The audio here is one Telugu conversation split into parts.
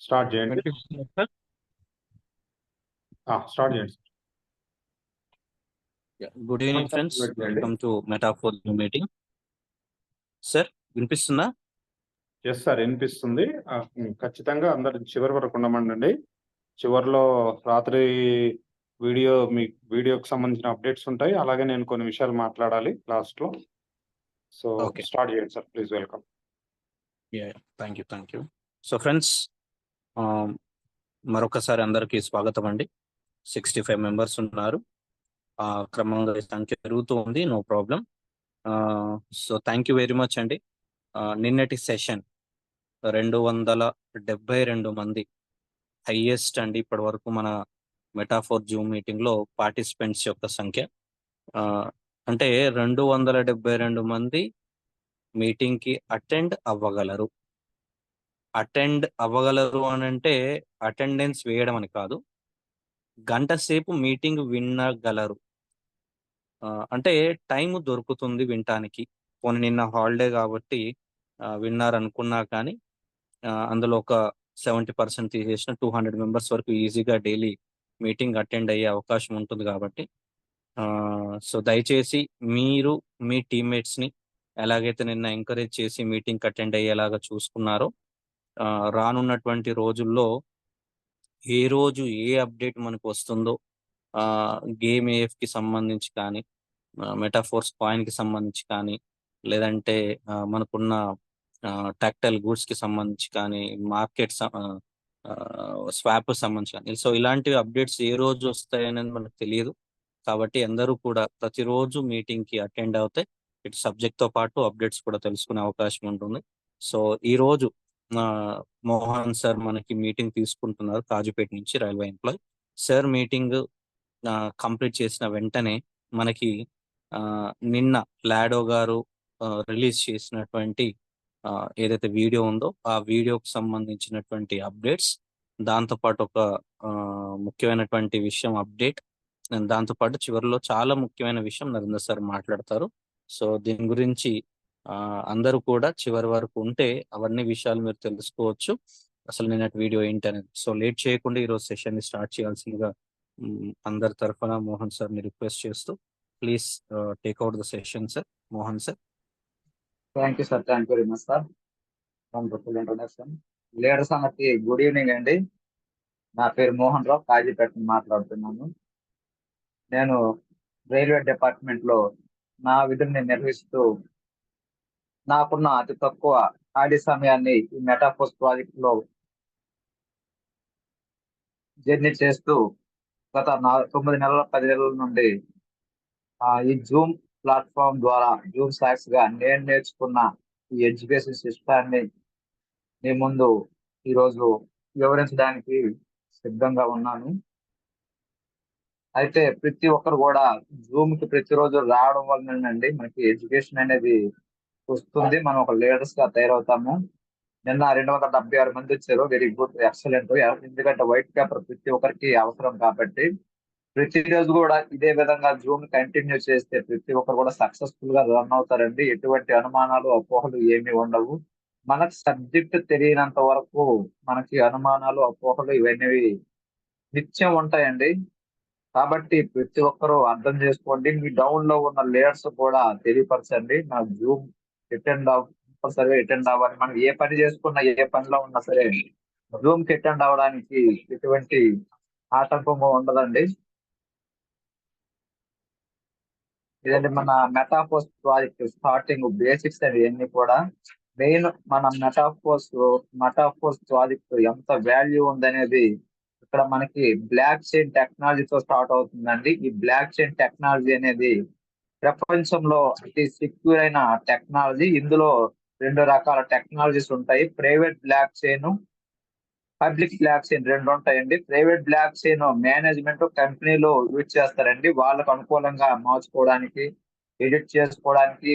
స్టార్ట్ చేయండి. స్టార్ట్ చేయండి. Good evening friends, welcome to metaphor meeting. Sir వినిపిస్తుందా? ఎస్ సార్, వినిపిస్తుంది. ఖచ్చితంగా అందరు చివరి వరకు ఉండమండి. చివరిలో రాత్రి వీడియోకి సంబంధించిన అప్డేట్స్ ఉంటాయి. అలాగే నేను కొన్ని విషయాలు మాట్లాడాలి లాస్ట్ లో. సో స్టార్ట్ చేయండి sir, please. Welcome. Thank you. So friends, మరొకసారి అందరికీ స్వాగతం అండి. 65 మెంబర్స్ ఉన్నారు. క్రమంగా సంఖ్య పెరుగుతూ ఉంది, no problem. So thank you very much అండి. నిన్నటి సెషన్ 272 మంది హైయెస్ట్ అండి ఇప్పటి వరకు మన మెటాఫోర్ జూమ్ మీటింగ్ లో పార్టిసిపెంట్స్ యొక్క సంఖ్య. అంటే 272 మంది మీటింగ్ కి అటెండ్ అవ్వగలరు అని అంటే అటెండెన్స్ వేయడం అని కాదు, గంట సేపు మీటింగ్ వినగలరు. అంటే టైం దొరుకుతుంది వినటానికి. పోనీ నిన్న హాలిడే కాబట్టి విన్నారనుకున్నా కానీ అందులో ఒక 70% తీసేసిన 200 మెంబర్స్ వరకు ఈజీగా డైలీ మీటింగ్ అటెండ్ అయ్యే అవకాశం ఉంటుంది కాబట్టి సో దయచేసి మీరు మీ టీమ్మేట్స్ని ఎలాగైతే నిన్న ఎంకరేజ్ చేసి మీటింగ్ అటెండ్ అయ్యేలాగా చూసుకున్నారో, రానున్నటువంటి రోజుల్లో ఏ రోజు ఏ అప్డేట్ మనకు వస్తుందో, గేమ్ ఏఎఫ్కి సంబంధించి కానీ, మెటాఫోర్స్ కాయిన్కి సంబంధించి కానీ, లేదంటే మనకున్న టాక్టైల్ గూడ్స్కి సంబంధించి కానీ, మార్కెట్ స్వాప్ సంబంధించి కానీ, సో ఇలాంటి అప్డేట్స్ ఏ రోజు వస్తాయనేది మనకు తెలియదు. కాబట్టి అందరూ కూడా ప్రతిరోజు మీటింగ్కి అటెండ్ అవుతే ఇటు సబ్జెక్ట్తో పాటు అప్డేట్స్ కూడా తెలుసుకునే అవకాశం ఉంటుంది. సో ఈరోజు మోహన్ సార్ మనకి మీటింగ్ తీసుకుంటున్నారు, కాజుపేట నుంచి, railway employee. Sir meeting complete చేసిన వెంటనే మనకి నిన్న లాడో గారు రిలీజ్ చేసినటువంటి ఏదైతే వీడియో ఉందో ఆ వీడియోకి సంబంధించినటువంటి అప్డేట్స్, దాంతోపాటు ఒక ముఖ్యమైనటువంటి విషయం అప్డేట్, దాంతోపాటు చివరిలో చాలా ముఖ్యమైన విషయం నరేంద్ర సార్ మాట్లాడతారు. సో దీని గురించి అందరూ కూడా చివరి వరకు ఉంటే అవన్నీ విషయాలు మీరు తెలుసుకోవచ్చు, అసలు నిన్నటి వీడియో ఏంటి అనేది. సో లేట్ చేయకుండా ఈరోజు సెషన్ని స్టార్ట్ చేయాల్సిందిగా అందరి తరఫున మోహన్ సార్ని రిక్వెస్ట్ చేస్తూ, please take out the session sir. Mohan sir. Thank you sir, thank you very much sir. Wonderful introduction. Leaders అందరికి గుడ్ ఈవినింగ్ అండి. నా పేరు మోహన్ రావు, కాజీపేట మాట్లాడుతున్నాను. నేను రైల్వే డిపార్ట్మెంట్ లో నా విధుల్ని నిర్వహిస్తూ నాకున్న అతి తక్కువ ఖాళీ సమయాన్ని ఈ మెటాఫోర్స్ ప్రాజెక్ట్ లో జర్నీ చేస్తూ గత 9 నెలల 10 నెలల నుండి ఈ జూమ్ ప్లాట్ఫామ్ ద్వారా జూమ్ స్లాక్స్ గా నేను నేర్చుకున్న ఈ ఎడ్యుకేషన్ సిస్టాన్ని మీ ముందు ఈరోజు వివరించడానికి సిద్ధంగా ఉన్నాను. అయితే ప్రతి ఒక్కరు కూడా జూమ్ కి ప్రతిరోజు రావడం వల్లనండి మనకి ఎడ్యుకేషన్ అనేది వస్తుంది, మనం ఒక లీడర్స్ గా తయారవుతాము. నిన్న 276 మంది వచ్చారు, వెరీ గుడ్, ఎక్సలెంట్. ఎందుకంటే వైట్ పేపర్ ప్రతి ఒక్కరికి అవసరం కాబట్టి ప్రతిరోజు కూడా ఇదే విధంగా జూమ్ కంటిన్యూ చేస్తే ప్రతి ఒక్కరు కూడా సక్సెస్ఫుల్ గా రన్ అవుతారండి. ఎటువంటి అనుమానాలు అపోహలు ఏమీ ఉండవు. మనకు సబ్జెక్ట్ తెలియనంత వరకు మనకి అనుమానాలు అపోహలు ఇవన్నీ నిత్యం ఉంటాయండి. కాబట్టి ప్రతి ఒక్కరూ అర్థం చేసుకోండి. మీ డౌన్ లో ఉన్న లేయర్స్ కూడా తెలియపరచండి. నా జూమ్ కంపల్సరీగా అటెండ్ అవ్వాలి. మనం ఏ పని చేసుకున్నా, ఏ పనిలో ఉన్నా సరే జూమ్ కి అటెండ్ అవ్వడానికి ఎటువంటి ఆటంకం ఉండదండి. ఇదండి మన మెటాఫోర్స్ ప్రాజెక్ట్ స్టార్టింగ్ బేసిక్స్ అవి అన్ని కూడా. మెయిన్ మన మెటాఫోర్స్ ప్రాజెక్ట్ ఎంత వాల్యూ ఉందనేది ఇక్కడ మనకి బ్లాక్ చైన్ టెక్నాలజీతో స్టార్ట్ అవుతుందండి. ఈ బ్లాక్ చైన్ టెక్నాలజీ అనేది ప్రపంచంలో అతి సెక్యూర్ అయిన టెక్నాలజీ. ఇందులో 2 రకాల టెక్నాలజీస్ ఉంటాయి, private block chain, public block chain 2 ఉంటాయండి. ప్రైవేట్ బ్లాక్ చైన్ మేనేజ్మెంట్ కంపెనీలో యూజ్ చేస్తారండి, వాళ్ళకు అనుకూలంగా మార్చుకోవడానికి, ఎడిట్ చేసుకోవడానికి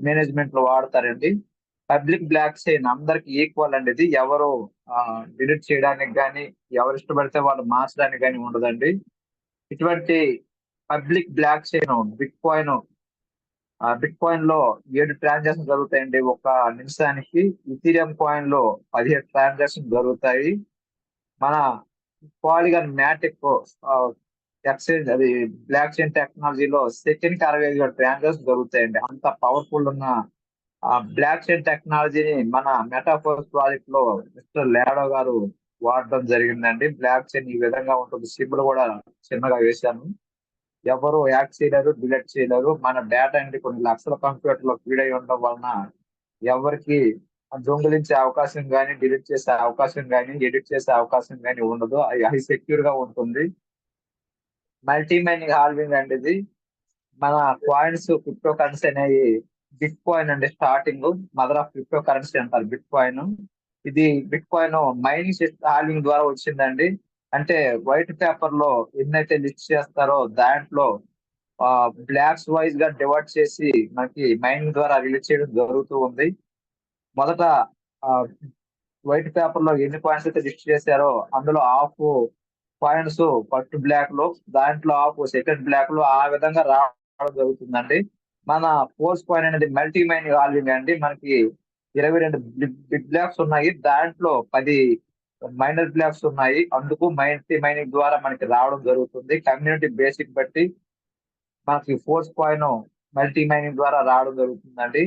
మేనేజ్మెంట్ లో వాడతారండి. పబ్లిక్ బ్లాక్ చైన్ అందరికి ఈక్వల్ అండి. ఇది ఎవరు డిలీట్ చేయడానికి కానీ, ఎవరు ఇష్టపడితే వాళ్ళు మార్చడానికి కానీ ఉండదండి. ఇటువంటి public block chain bit coin bit coin లో 7 ట్రాన్సాక్షన్ జరుగుతాయండి ఒక నిమిషానికి. ఇథీరియం కాయిన్ లో 17 ట్రాన్సాక్షన్ జరుగుతాయి. మన పాలిగాన్ మ్యాటిక్ ఎక్స్చేంజ్ అది బ్లాక్ చైన్ టెక్నాలజీలో సెకండ్ కి 65 ట్రాన్సాక్షన్ జరుగుతాయండి. అంత పవర్ఫుల్ ఉన్న బ్లాక్ చైన్ టెక్నాలజీని మన మెటాఫోర్స్ ప్రాజెక్ట్ లో మిస్టర్ లేడో గారు వాడడం జరిగిందండి. బ్లాక్ చైన్ ఈ విధంగా ఉంటుంది. సింబల్ కూడా చిన్నగా వేశాను. ఎవరు యాక్ట్ చేయలేరు, డిలీట్ చేయలేరు. మన డేటా అనేది కొన్ని లక్షల కంప్యూటర్ లో ఫీడ్ అయి ఉండడం వలన ఎవరికి దొంగిలించే అవకాశం కానీ, డిలీట్ చేసే అవకాశం కానీ, ఎడిట్ చేసే అవకాశం కానీ ఉండదు. అది సెక్యూర్ గా ఉంటుంది. మల్టీ మైనింగ్ హాల్వింగ్ అండి ఇది. మన కాయిన్స్ క్రిప్టో కరెన్సీ అనేవి బిట్ కాయిన్ అండి. Starting mother of crypto currency అంటారు బిట్ కాయిన్. ఇది బిట్ కాయిన్ మైనింగ్ హాల్వింగ్ ద్వారా వచ్చిందండి. అంటే వైట్ పేపర్ లో ఎన్నైతే లిస్ట్ చేస్తారో దాంట్లో బ్లాక్స్ వైజ్ గా డివైడ్ చేసి మనకి మైనింగ్ ద్వారా రిలీజ్ చేయడం జరుగుతూ ఉంది. మొదట వైట్ పేపర్ లో ఎన్ని పాయింట్స్ అయితే లిస్ట్ చేశారో అందులో హాఫ్ పాయింట్స్ ఫస్ట్ బ్లాక్ లో, దాంట్లో హాఫ్ సెకండ్ బ్లాక్ లో, ఆ విధంగా రావడం జరుగుతుందండి. మన ఫోర్స్ కాయిన్ అనేది మల్టీ మైనింగ్ హాల్వింగ్ అండి. మనకి 22 బిగ్ బ్లాక్స్ ఉన్నాయి, దాంట్లో 10 మైనర్ బ్లాక్స్ ఉన్నాయి. అందుకు మల్టీ మైనింగ్ ద్వారా మనకి రావడం జరుగుతుంది. కమ్యూనిటీ బేసిక్ బట్టి మనకి ఫోర్స్ కాయిన్ మల్టీ మైనింగ్ ద్వారా రావడం జరుగుతుందండి.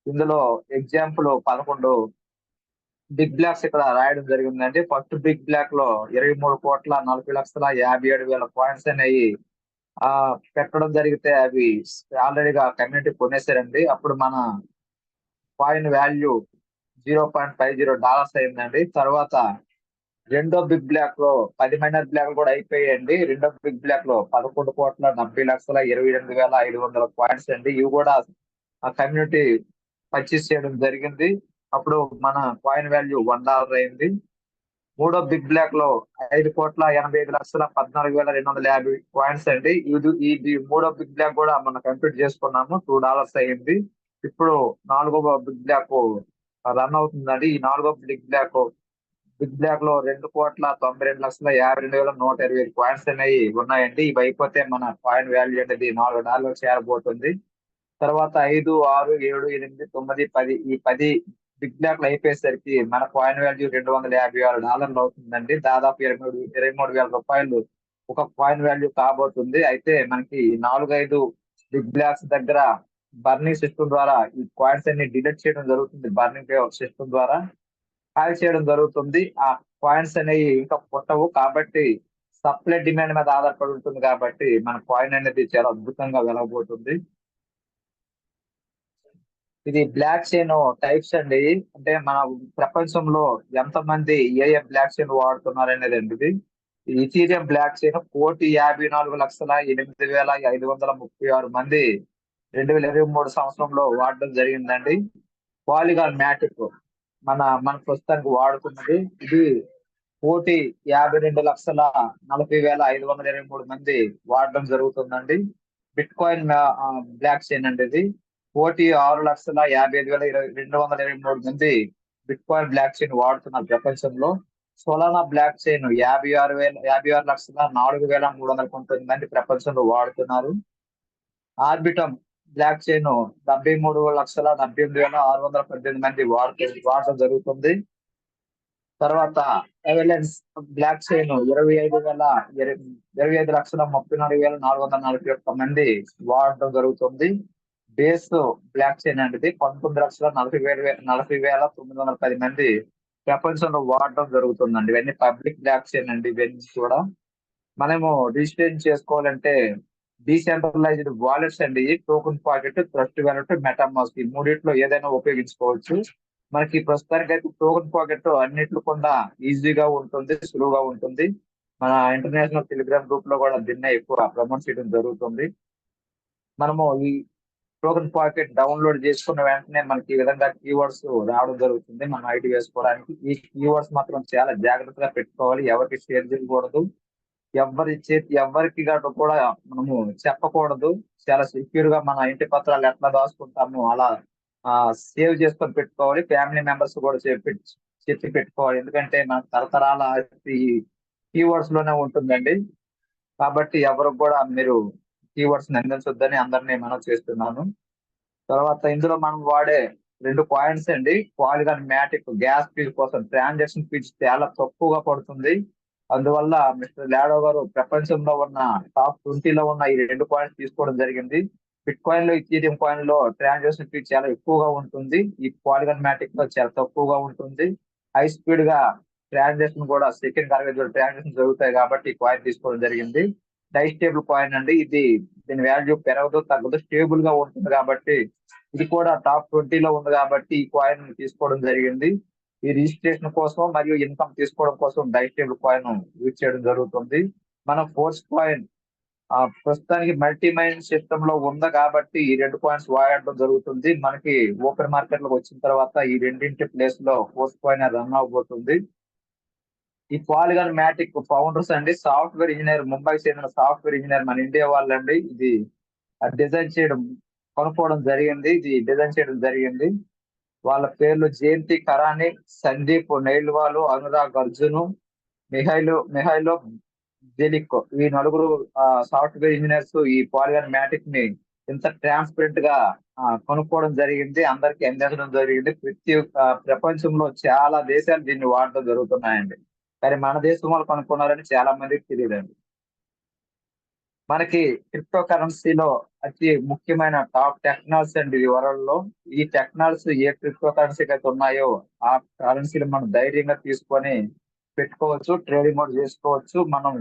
ఇందులో ఎగ్జాంపుల్ 11 బిగ్ బ్లాక్స్ ఇక్కడ రాయడం జరిగిందండి. ఫస్ట్ బిగ్ బ్లాక్ లో 23,40,57,000 కాయిన్స్ అనేవి పెట్టడం జరిగితే అవి ఆల్రెడీగా కమ్యూనిటీ కొనేసారండి. అప్పుడు మన కాయిన్ వాల్యూ $0.50 అయిందండి. తర్వాత రెండో బిగ్ బ్లాక్ లో 10 మైనర్ బ్లాక్ కూడా అయిపోయాయండి. రెండో బిగ్ బ్లాక్ లో 11,70,28,500 కాయిన్స్ అండి. ఇవి కూడా ఆ కమ్యూనిటీ పర్చేస్ చేయడం జరిగింది. అప్పుడు మన కాయిన్ వాల్యూ $1 అయింది. మూడో బిగ్ బ్లాక్ లో 5,85,14,250 కాయిన్స్ అండి. ఇది మూడో బిగ్ బ్లాక్ కూడా మనం కంప్లీట్ చేసుకున్నాము. $2 అయింది. ఇప్పుడు నాలుగో బిగ్ బ్లాక్ రన్ అవుతుందండి. ఈ నాలుగో బిగ్ బ్లాక్ లో 2,92,52,125 కాయిన్స్ అనేవి ఉన్నాయండి. ఇవి అయిపోతే మన కాయిన్ వాల్యూ అనేది $4 చేరబోతుంది. తర్వాత 5, 6, 7, 8, 9, 10 ఈ 10 బిగ్ బ్లాక్లు అయిపోయేసరికి మన కాయిన్ వాల్యూ $256 అవుతుందండి. దాదాపు 23,000 రూపాయలు ఒక కాయిన్ వాల్యూ కాబోతుంది. అయితే మనకి 4-5 బిగ్ బ్లాక్స్ దగ్గర బర్నింగ్ సిస్టమ్ ద్వారా ఈ కాయిన్స్ అన్ని డిలీట్ చేయడం జరుగుతుంది. బర్నింగ్ సిస్టమ్ ద్వారా కాల్ చేయడం జరుగుతుంది. ఆ కాయిన్స్ అనేవి ఇంకా పుట్టవు కాబట్టి సప్లై డిమాండ్ మీద ఆధారపడి ఉంటుంది. కాబట్టి మన కాయిన్ అనేది చాలా అద్భుతంగా వెలగబోతుంది. ఇది బ్లాక్ చైన్ టైప్స్ అండి. అంటే మన ప్రపంచంలో ఎంతమంది ఏ బ్లాక్ చైన్ వాడుతున్నారు అనేది అండి. ఇది ఇథీరియం బ్లాక్ చైన్ 1,54,08,536 మంది 2023 సంవత్సరంలో వాడడం జరిగిందండి. పాలిగాన్ మ్యాటిక్ మన ప్రస్తుతానికి వాడుతున్నది. ఇది 1,52,40,523 మంది వాడడం జరుగుతుందండి. బిట్ కాయిన్ బ్లాక్ చైన్ అండి. ఇది 1,56,55,223 మంది బిట్ కాయిన్ బ్లాక్ చైన్ వాడుతున్నారు ప్రపంచంలో. సోలానా బ్లాక్ చైన్ 56,04,319 మంది ప్రపంచంలో వాడుతున్నారు. ఆర్బిటమ్ బ్లాక్ చైన్ 73,78,618 మంది వాడటం జరుగుతుంది. తర్వాత ఎవలెన్స్ బ్లాక్ చైన్ 25,34,441 మంది వాడటం జరుగుతుంది. బేస్ బ్లాక్ చైన్ అనేది 19,40,910 మంది ప్రపంచంలో వాడటం జరుగుతుందండి. ఇవన్నీ పబ్లిక్ బ్లాక్ చైన్ అండి. ఇవన్నీ కూడా మనము రిజిస్ట్రేషన్ చేసుకోవాలంటే డీసెంట్రలైజ్డ్ వాలెట్స్ అండి. Token pocket, trust wallet, MetaMask ఈ మూడిట్లో ఏదైనా ఉపయోగించుకోవచ్చు. మనకి ప్రస్తుతానికి అయితే టోకెన్ పాకెట్ అన్నిట్లో కూడా ఈజీగా ఉంటుంది, సులువుగా ఉంటుంది. మన ఇంటర్నేషనల్ టెలిగ్రామ్ గ్రూప్ లో కూడా దీన్నే ఎక్కువ ప్రమోట్ చేయడం జరుగుతుంది. మనము ఈ టోకెన్ పాకెట్ డౌన్లోడ్ చేసుకున్న వెంటనే మనకి ఈ విధంగా కీవర్డ్స్ రావడం జరుగుతుంది. మనం ఐడి వేసుకోవడానికి ఈ కీవర్డ్స్ మాత్రం చాలా జాగ్రత్తగా పెట్టుకోవాలి. ఎవరికి షేర్ చేయకూడదు. ఎవరికి కూడా మనము చెప్పకూడదు. చాలా సెక్యూర్ గా మన ఇంటి పత్రాలు ఎట్లా దాచుకుంటామో అలా సేవ్ చేసుకొని పెట్టుకోవాలి. ఫ్యామిలీ మెంబర్స్ కూడా చెప్పి పెట్టుకోవాలి. ఎందుకంటే మన తరతరాల ఈ కీవర్డ్స్ లోనే ఉంటుందండి. కాబట్టి ఎవరికి కూడా మీరు కీవర్డ్స్ అందించొద్దని అందరినీ మనం చేస్తున్నాను. తర్వాత ఇందులో మనం వాడే 2 కాయిన్స్ అండి. పాలిగాన్ మ్యాటిక్ గ్యాస్ ఫీజ్ కోసం ట్రాన్సాక్షన్ ఫీజ్ చాలా తక్కువగా పడుతుంది. అందువల్ల మిస్టర్ లాడో గారు ప్రపంచంలో ఉన్న టాప్ 20లో ఉన్న ఈ 2 కాయిన్స్ తీసుకోవడం జరిగింది. బిట్ కాయిన్ లో, ఇథీరియం కాయిన్ లో ట్రాన్సాక్షన్ ఫీజ్ చాలా ఎక్కువగా ఉంటుంది. ఈ పాలిగాన్ మ్యాటిక్ లో చాలా తక్కువగా ఉంటుంది. హై స్పీడ్ గా ట్రాన్సాక్షన్ కూడా సెకండ్ 60 ట్రాన్సాక్షన్ జరుగుతాయి కాబట్టి ఈ కాయిన్ తీసుకోవడం జరిగింది. డై స్టేబుల్ కాయిన్ అండి. దీని వాల్యూ పెరగదు తగ్గదు, స్టేబుల్ గా ఉంటుంది కాబట్టి ఇది కూడా టాప్ 20లో ఉంది కాబట్టి ఈ కాయిన్ తీసుకోవడం జరిగింది. ఈ రిజిస్ట్రేషన్ కోసం మరియు ఇన్కమ్ తీసుకోవడం కోసం డై స్టేబుల్ కాయిన్ యూజ్ చేయడం జరుగుతుంది. మన ఫోర్స్ కాయిన్ ప్రస్తుతానికి మల్టీ మైన్ సిస్టమ్ లో ఉంది కాబట్టి ఈ 2 కాయిన్స్ వాడడం జరుగుతుంది. మనకి ఓపెన్ మార్కెట్ లోకి వచ్చిన తర్వాత ఈ రెండింటి ప్లేస్ లో ఫోర్స్ కాయిన్ రన్ అవబోతుంది. ఈ పాలిగాన్ మ్యాటిక్ ఫౌండర్స్ అండి సాఫ్ట్వేర్ ఇంజనీర్, ముంబైకి చెందిన సాఫ్ట్వేర్ ఇంజనీర్ మన ఇండియా వాళ్ళండి. ఇది డిజైన్ చేయడం కొనుక్కోవడం జరిగింది. ఇది డిజైన్ చేయడం జరిగింది. వాళ్ళ పేర్లు జయంతి కరాని, సందీప్ నెయిల్వాలు, అనురాగ్ అర్జున్, మిహైలో జెలిక్. ఈ నలుగురు సాఫ్ట్వేర్ ఇంజనీర్స్ ఈ పాలిగాన్ మ్యాటిక్ ని ఇంత ట్రాన్స్పరెంట్ గా కొనుక్కోవడం జరిగింది. అందరికి అందించడం జరిగింది. ప్రపంచంలో చాలా దేశాలు దీన్ని వాడడం జరుగుతున్నాయండి. కానీ మన దేశం వాళ్ళు కొనుక్కున్నారని చాలా మందికి తెలియదండి. మనకి క్రిప్టో కరెన్సీలో అతి ముఖ్యమైన టాప్ టెక్నాలజీ అండి ఈ వరల్డ్ లో. ఈ టెక్నాలజీ ఏ క్రిప్టో కరెన్సీకి అయితే ఉన్నాయో ఆ కరెన్సీలు మనం ధైర్యంగా తీసుకొని పెట్టుకోవచ్చు, ట్రేడింగ్ కూడా చేసుకోవచ్చు. మనం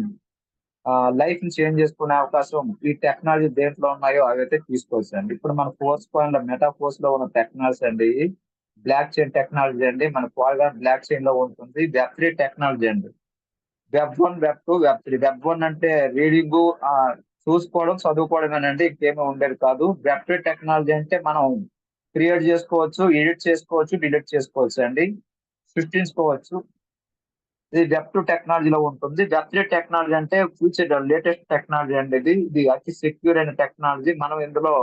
లైఫ్ ని చేంజ్ చేసుకునే అవకాశం ఈ టెక్నాలజీ దేంట్లో ఉన్నాయో అవి అయితే తీసుకోవచ్చు అండి. ఇప్పుడు మన ఫోర్స్ కాయిన్ లో, మెటా ఫోర్స్ లో ఉన్న టెక్నాలజీ అండి బ్లాక్ చైన్ టెక్నాలజీ అండి. మన పాలిగాన్ బ్లాక్ చైన్ లో ఉంటుంది. వెబ్3 టెక్నాలజీ అండి. Web 1, web 2, web 3. వెబ్ 1 అంటే రీడింగ్, చూసుకోవడం, చదువుకోవడమేనండి, ఇంకేమీ ఉండేది కాదు. వెబ్ 3 టెక్నాలజీ అంటే మనం క్రియేట్ చేసుకోవచ్చు, ఎడిట్ చేసుకోవచ్చు, డిలీట్ చేసుకోవచ్చు అండి, సృష్టించుకోవచ్చు. ఇది వెబ్ 2 టెక్నాలజీలో ఉంటుంది. వెబ్ 3 టెక్నాలజీ అంటే ఫ్యూచర్ లేటెస్ట్ టెక్నాలజీ అండి. ఇది అతి సెక్యూర్ అయిన టెక్నాలజీ. మనం ఇందులో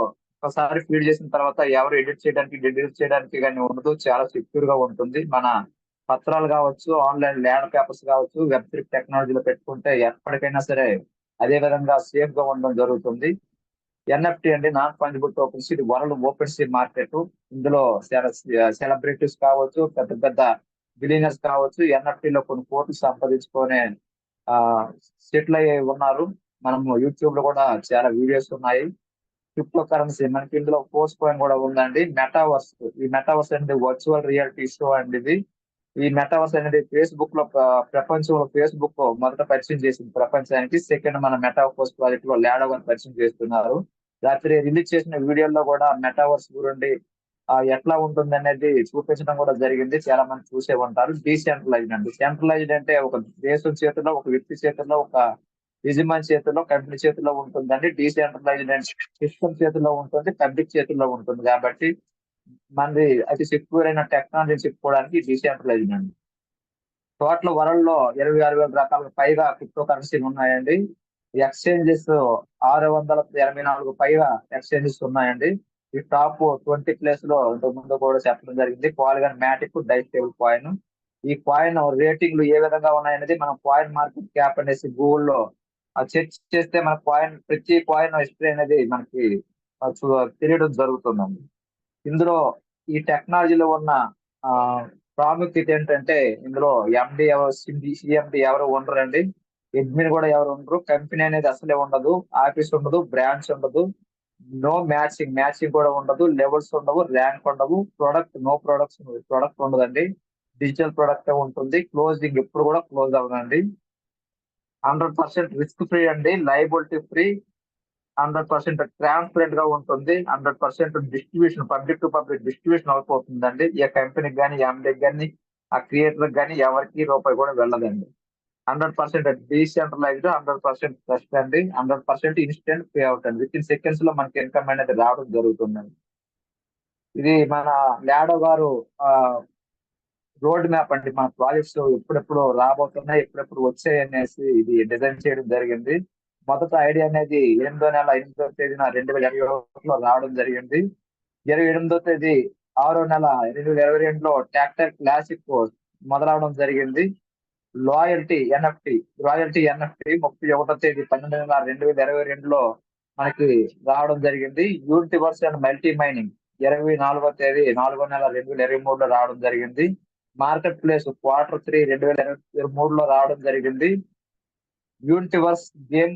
ఒకసారి ఫీడ్ చేసిన తర్వాత ఎవరు ఎడిట్ చేయడానికి, డిలీట్ చేయడానికి కానీ ఉండదు. చాలా సెక్యూర్ గా ఉంటుంది. మన పత్రాలు కావచ్చు, ఆన్లైన్ ల్యాండ్ పేపర్స్ కావచ్చు, వెబ్ 3 టెక్నాలజీలో పెట్టుకుంటే ఎప్పటికైనా సరే అదే విధంగా సేఫ్ గా ఉండడం జరుగుతుంది. ఎన్ఎఫ్టి అండి, నాన్ ఫంజిబుల్ టోకెన్స్. ఇది వరల్డ్ ఓపెన్ సీ మార్కెట్. ఇందులో సెలబ్రిటీస్ కావచ్చు, పెద్ద పెద్ద బిలియనర్స్ కావచ్చు, ఎన్ఎఫ్టి లో కొన్ని కోట్లు సంపాదించుకొని సెటిల్ అయ్యి ఉన్నారు. మనము యూట్యూబ్ లో కూడా చాలా వీడియోస్ ఉన్నాయి. క్రిప్టో కరెన్సీ మనకి ఇందులో ఫోర్స్ కాయిన్ కూడా ఉందండి. మెటావర్స్, ఈ మెటావర్స్ అనేది వర్చువల్ రియాలిటీ షో అండి. ఈ మెటావర్స్ అనేది ఫేస్బుక్ లో ప్రపంచంలో ఫేస్బుక్ మొదట పరిచయం చేసింది ప్రపంచానికి. సెకండ్ మన మెటావర్స్ ప్రాజెక్ట్ లో లాడో గారు పరిచయం చేస్తున్నారు. రాత్రి రిలీజ్ చేసిన వీడియోల్లో కూడా మెటావర్స్ గురించి ఎట్లా ఉంటుంది అనేది చూపించడం కూడా జరిగింది. చాలా మంది చూసే ఉంటారు. డీసెంట్రలైజ్డ్ అండి. సెంట్రలైజ్డ్ అంటే ఒక దేశం చేతిలో, ఒక వ్యక్తి చేతిలో, ఒక యజమాని చేతిలో, కంపెనీ చేతిలో ఉంటుందండి. డీసెంట్రలైజ్డ్ అంటే సిస్టమ్ చేతిలో ఉంటుంది, పబ్లిక్ చేతిలో ఉంటుంది. కాబట్టి మనది అతి సెక్యూర్ అయిన టెక్నాలజీ చెప్పుకోవడానికి డీసెంట్రలైజ్డ్ అండి. టోటల్ వరల్డ్ లో 26,000 రకాలకు పైగా క్రిప్టో కరెన్సీలు ఉన్నాయండి. ఎక్స్చేంజెస్ 684 పైగా ఎక్స్చేంజెస్ ఉన్నాయండి. ఈ టాప్ 20 ప్లేస్ లో ఇంతకు ముందు కూడా చెప్పడం జరిగింది. Polygon Matic, Dai stable coin. ఈ కాయిన్ రేటింగ్లు ఏ విధంగా ఉన్నాయనేది మనం కాయిన్ మార్కెట్ క్యాప్ అనేసి గూగుల్లో సెర్చ్ చేస్తే మన ప్రతి కాయిన్ హిస్టరీ అనేది మనకి తెలియడం జరుగుతుందండి. ఇందులో ఈ టెక్నాలజీలో ఉన్న ఆ ప్రాముఖ్యత ఏంటంటే ఇందులో ఎండి ఎవరు, సిఎండి ఎవరు ఉండరండి. అడ్మిన్ కూడా ఎవరు ఉండరు. కంపెనీ అనేది అసలే ఉండదు. ఆఫీస్ ఉండదు, బ్రాంచ్ ఉండదు. నో మ్యాచింగ్ కూడా ఉండదు. లెవెల్స్ ఉండవు, ర్యాంక్ ఉండవు. ప్రొడక్ట్ ఉండదండి. డిజిటల్ ప్రొడక్ట్ ఉంటుంది. క్లోజింగ్ ఎప్పుడు కూడా క్లోజ్ అవ్వదండి. 100% రిస్క్ ఫ్రీ అండి, లయబిలిటీ ఫ్రీ, 100% ట్రాన్స్పరెంట్ గా ఉంటుంది. 100% distribution, public to public distribution అయిపోతుందండి. ఏ కంపెనీకి కానీ, ఎండికి కానీ, ఆ క్రియేటర్ కానీ ఎవరికి రూపాయి కూడా వెళ్ళదండి. 100% డీసెంట్రలైజ్డ్, 100% ట్రస్ట్ అండి, 100% ఇన్స్టెంట్ పే అవుట్ అండి. విత్ ఇన్ సెకండ్స్ లో మనకి ఇన్కమ్ అనేది రావడం జరుగుతుందండి. ఇది మన లాడో గారు రోడ్ మ్యాప్ అండి. మన ప్రాజెక్ట్స్ ఎప్పుడెప్పుడు రాబోతున్నాయి, ఎప్పుడెప్పుడు వచ్చాయి అనేసి ఇది డిజైన్ చేయడం జరిగింది. మొదట ఐడియా అనేది 8వ నెల 8వ తేదీన 2021లో రావడం జరిగింది. 28వ తేదీ 6వ నెల 2022లో ట్రాక్టర్ క్లాసిక్ మొదలవడం జరిగింది. రాయల్టీ ఎన్ఎఫ్టి 31వ తేదీ 12వ నెల 2022లో మనకి రావడం జరిగింది. యూనివర్స్ అండ్ మల్టీ మైనింగ్ 24వ తేదీ 4వ నెల 2023లో రావడం జరిగింది. మార్కెట్ ప్లేస్ Q3 2023లో రావడం జరిగింది. యూనివర్స్ గేమ్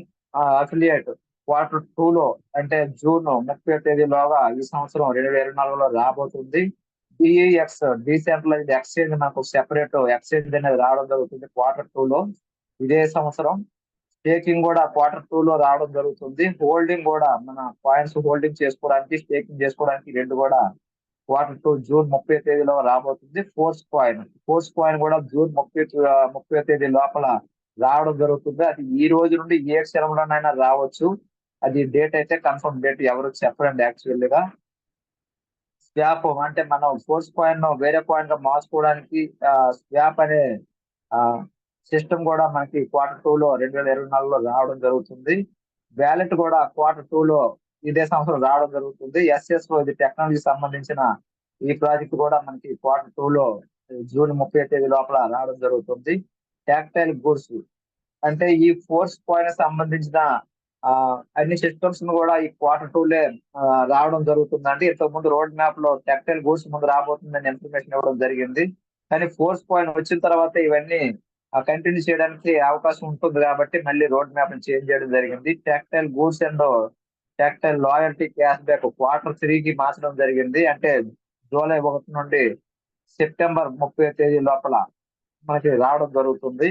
అఫిలియేట్ Q2 లో అంటే జూన్ 30వ తేదీలోగా ఈ సంవత్సరం 2024లో రాబోతుంది. డిఈఎక్స్ డీసెంట్రలైజ్డ్ ఎక్స్చేంజ్ మనకు సెపరేట్ ఎక్స్చేంజ్ అనేది రావడం జరుగుతుంది Q2 లో ఇదే సంవత్సరం. స్టేకింగ్ కూడా Q2 లో రావడం జరుగుతుంది. హోల్డింగ్ కూడా మన కాయిన్స్ హోల్డింగ్ చేసుకోవడానికి, స్టేకింగ్ చేసుకోవడానికి రెండు కూడా Q2 జూన్ 30వ తేదీలో రాబోతుంది. ఫోర్స్ కాయిన్ కూడా జూన్ 30వ తేదీ లోపల రావడం జరుగుతుంది. అది ఈ రోజు నుండి ఏ క్షణంలోనైనా రావచ్చు. అది డేట్ అయితే కన్ఫర్మ్ డేట్ ఎవరు చెప్పరండి యాక్చువల్ గా. స్వాప్ అంటే మనం ఫోర్స్ కాయిన్ వేరే కాయిన్ గా మార్చుకోవడానికి స్వాప్ అనే సిస్టమ్ కూడా మనకి Q2 లో 2024లో రావడం జరుగుతుంది. వ్యాలెట్ కూడా Q2 లో ఇదే సంవత్సరం రావడం జరుగుతుంది. ఎస్ఎస్ ఇది టెక్నాలజీ సంబంధించిన ఈ ప్రాజెక్ట్ కూడా మనకి Q2 లో జూన్ 30వ తేదీ లోపల రావడం జరుగుతుంది. టాక్టైల్ గూడ్స్ అంటే ఈ ఫోర్స్ కాయిన్ సంబంధించిన అన్ని సిస్టమ్స్ కూడా ఈ Q2 లే రావడం జరుగుతుందండి. ఇంతకు ముందు రోడ్ మ్యాప్ లో టెక్టైల్ గూడ్స్ ముందు రాబోతుందని ఇన్ఫర్మేషన్ ఇవ్వడం జరిగింది. కానీ ఫోర్స్ కాయిన్ వచ్చిన తర్వాత ఇవన్నీ కంటిన్యూ చేయడానికి అవకాశం ఉంటుంది కాబట్టి మళ్ళీ రోడ్ మ్యాప్ ని చేంజ్ చేయడం జరిగింది. Textile goods and textile loyalty cash back Q3కి మార్చడం జరిగింది. అంటే జూలై 1 నుండి సెప్టెంబర్ 30వ తేదీ లోపల మనకి రావడం జరుగుతుంది.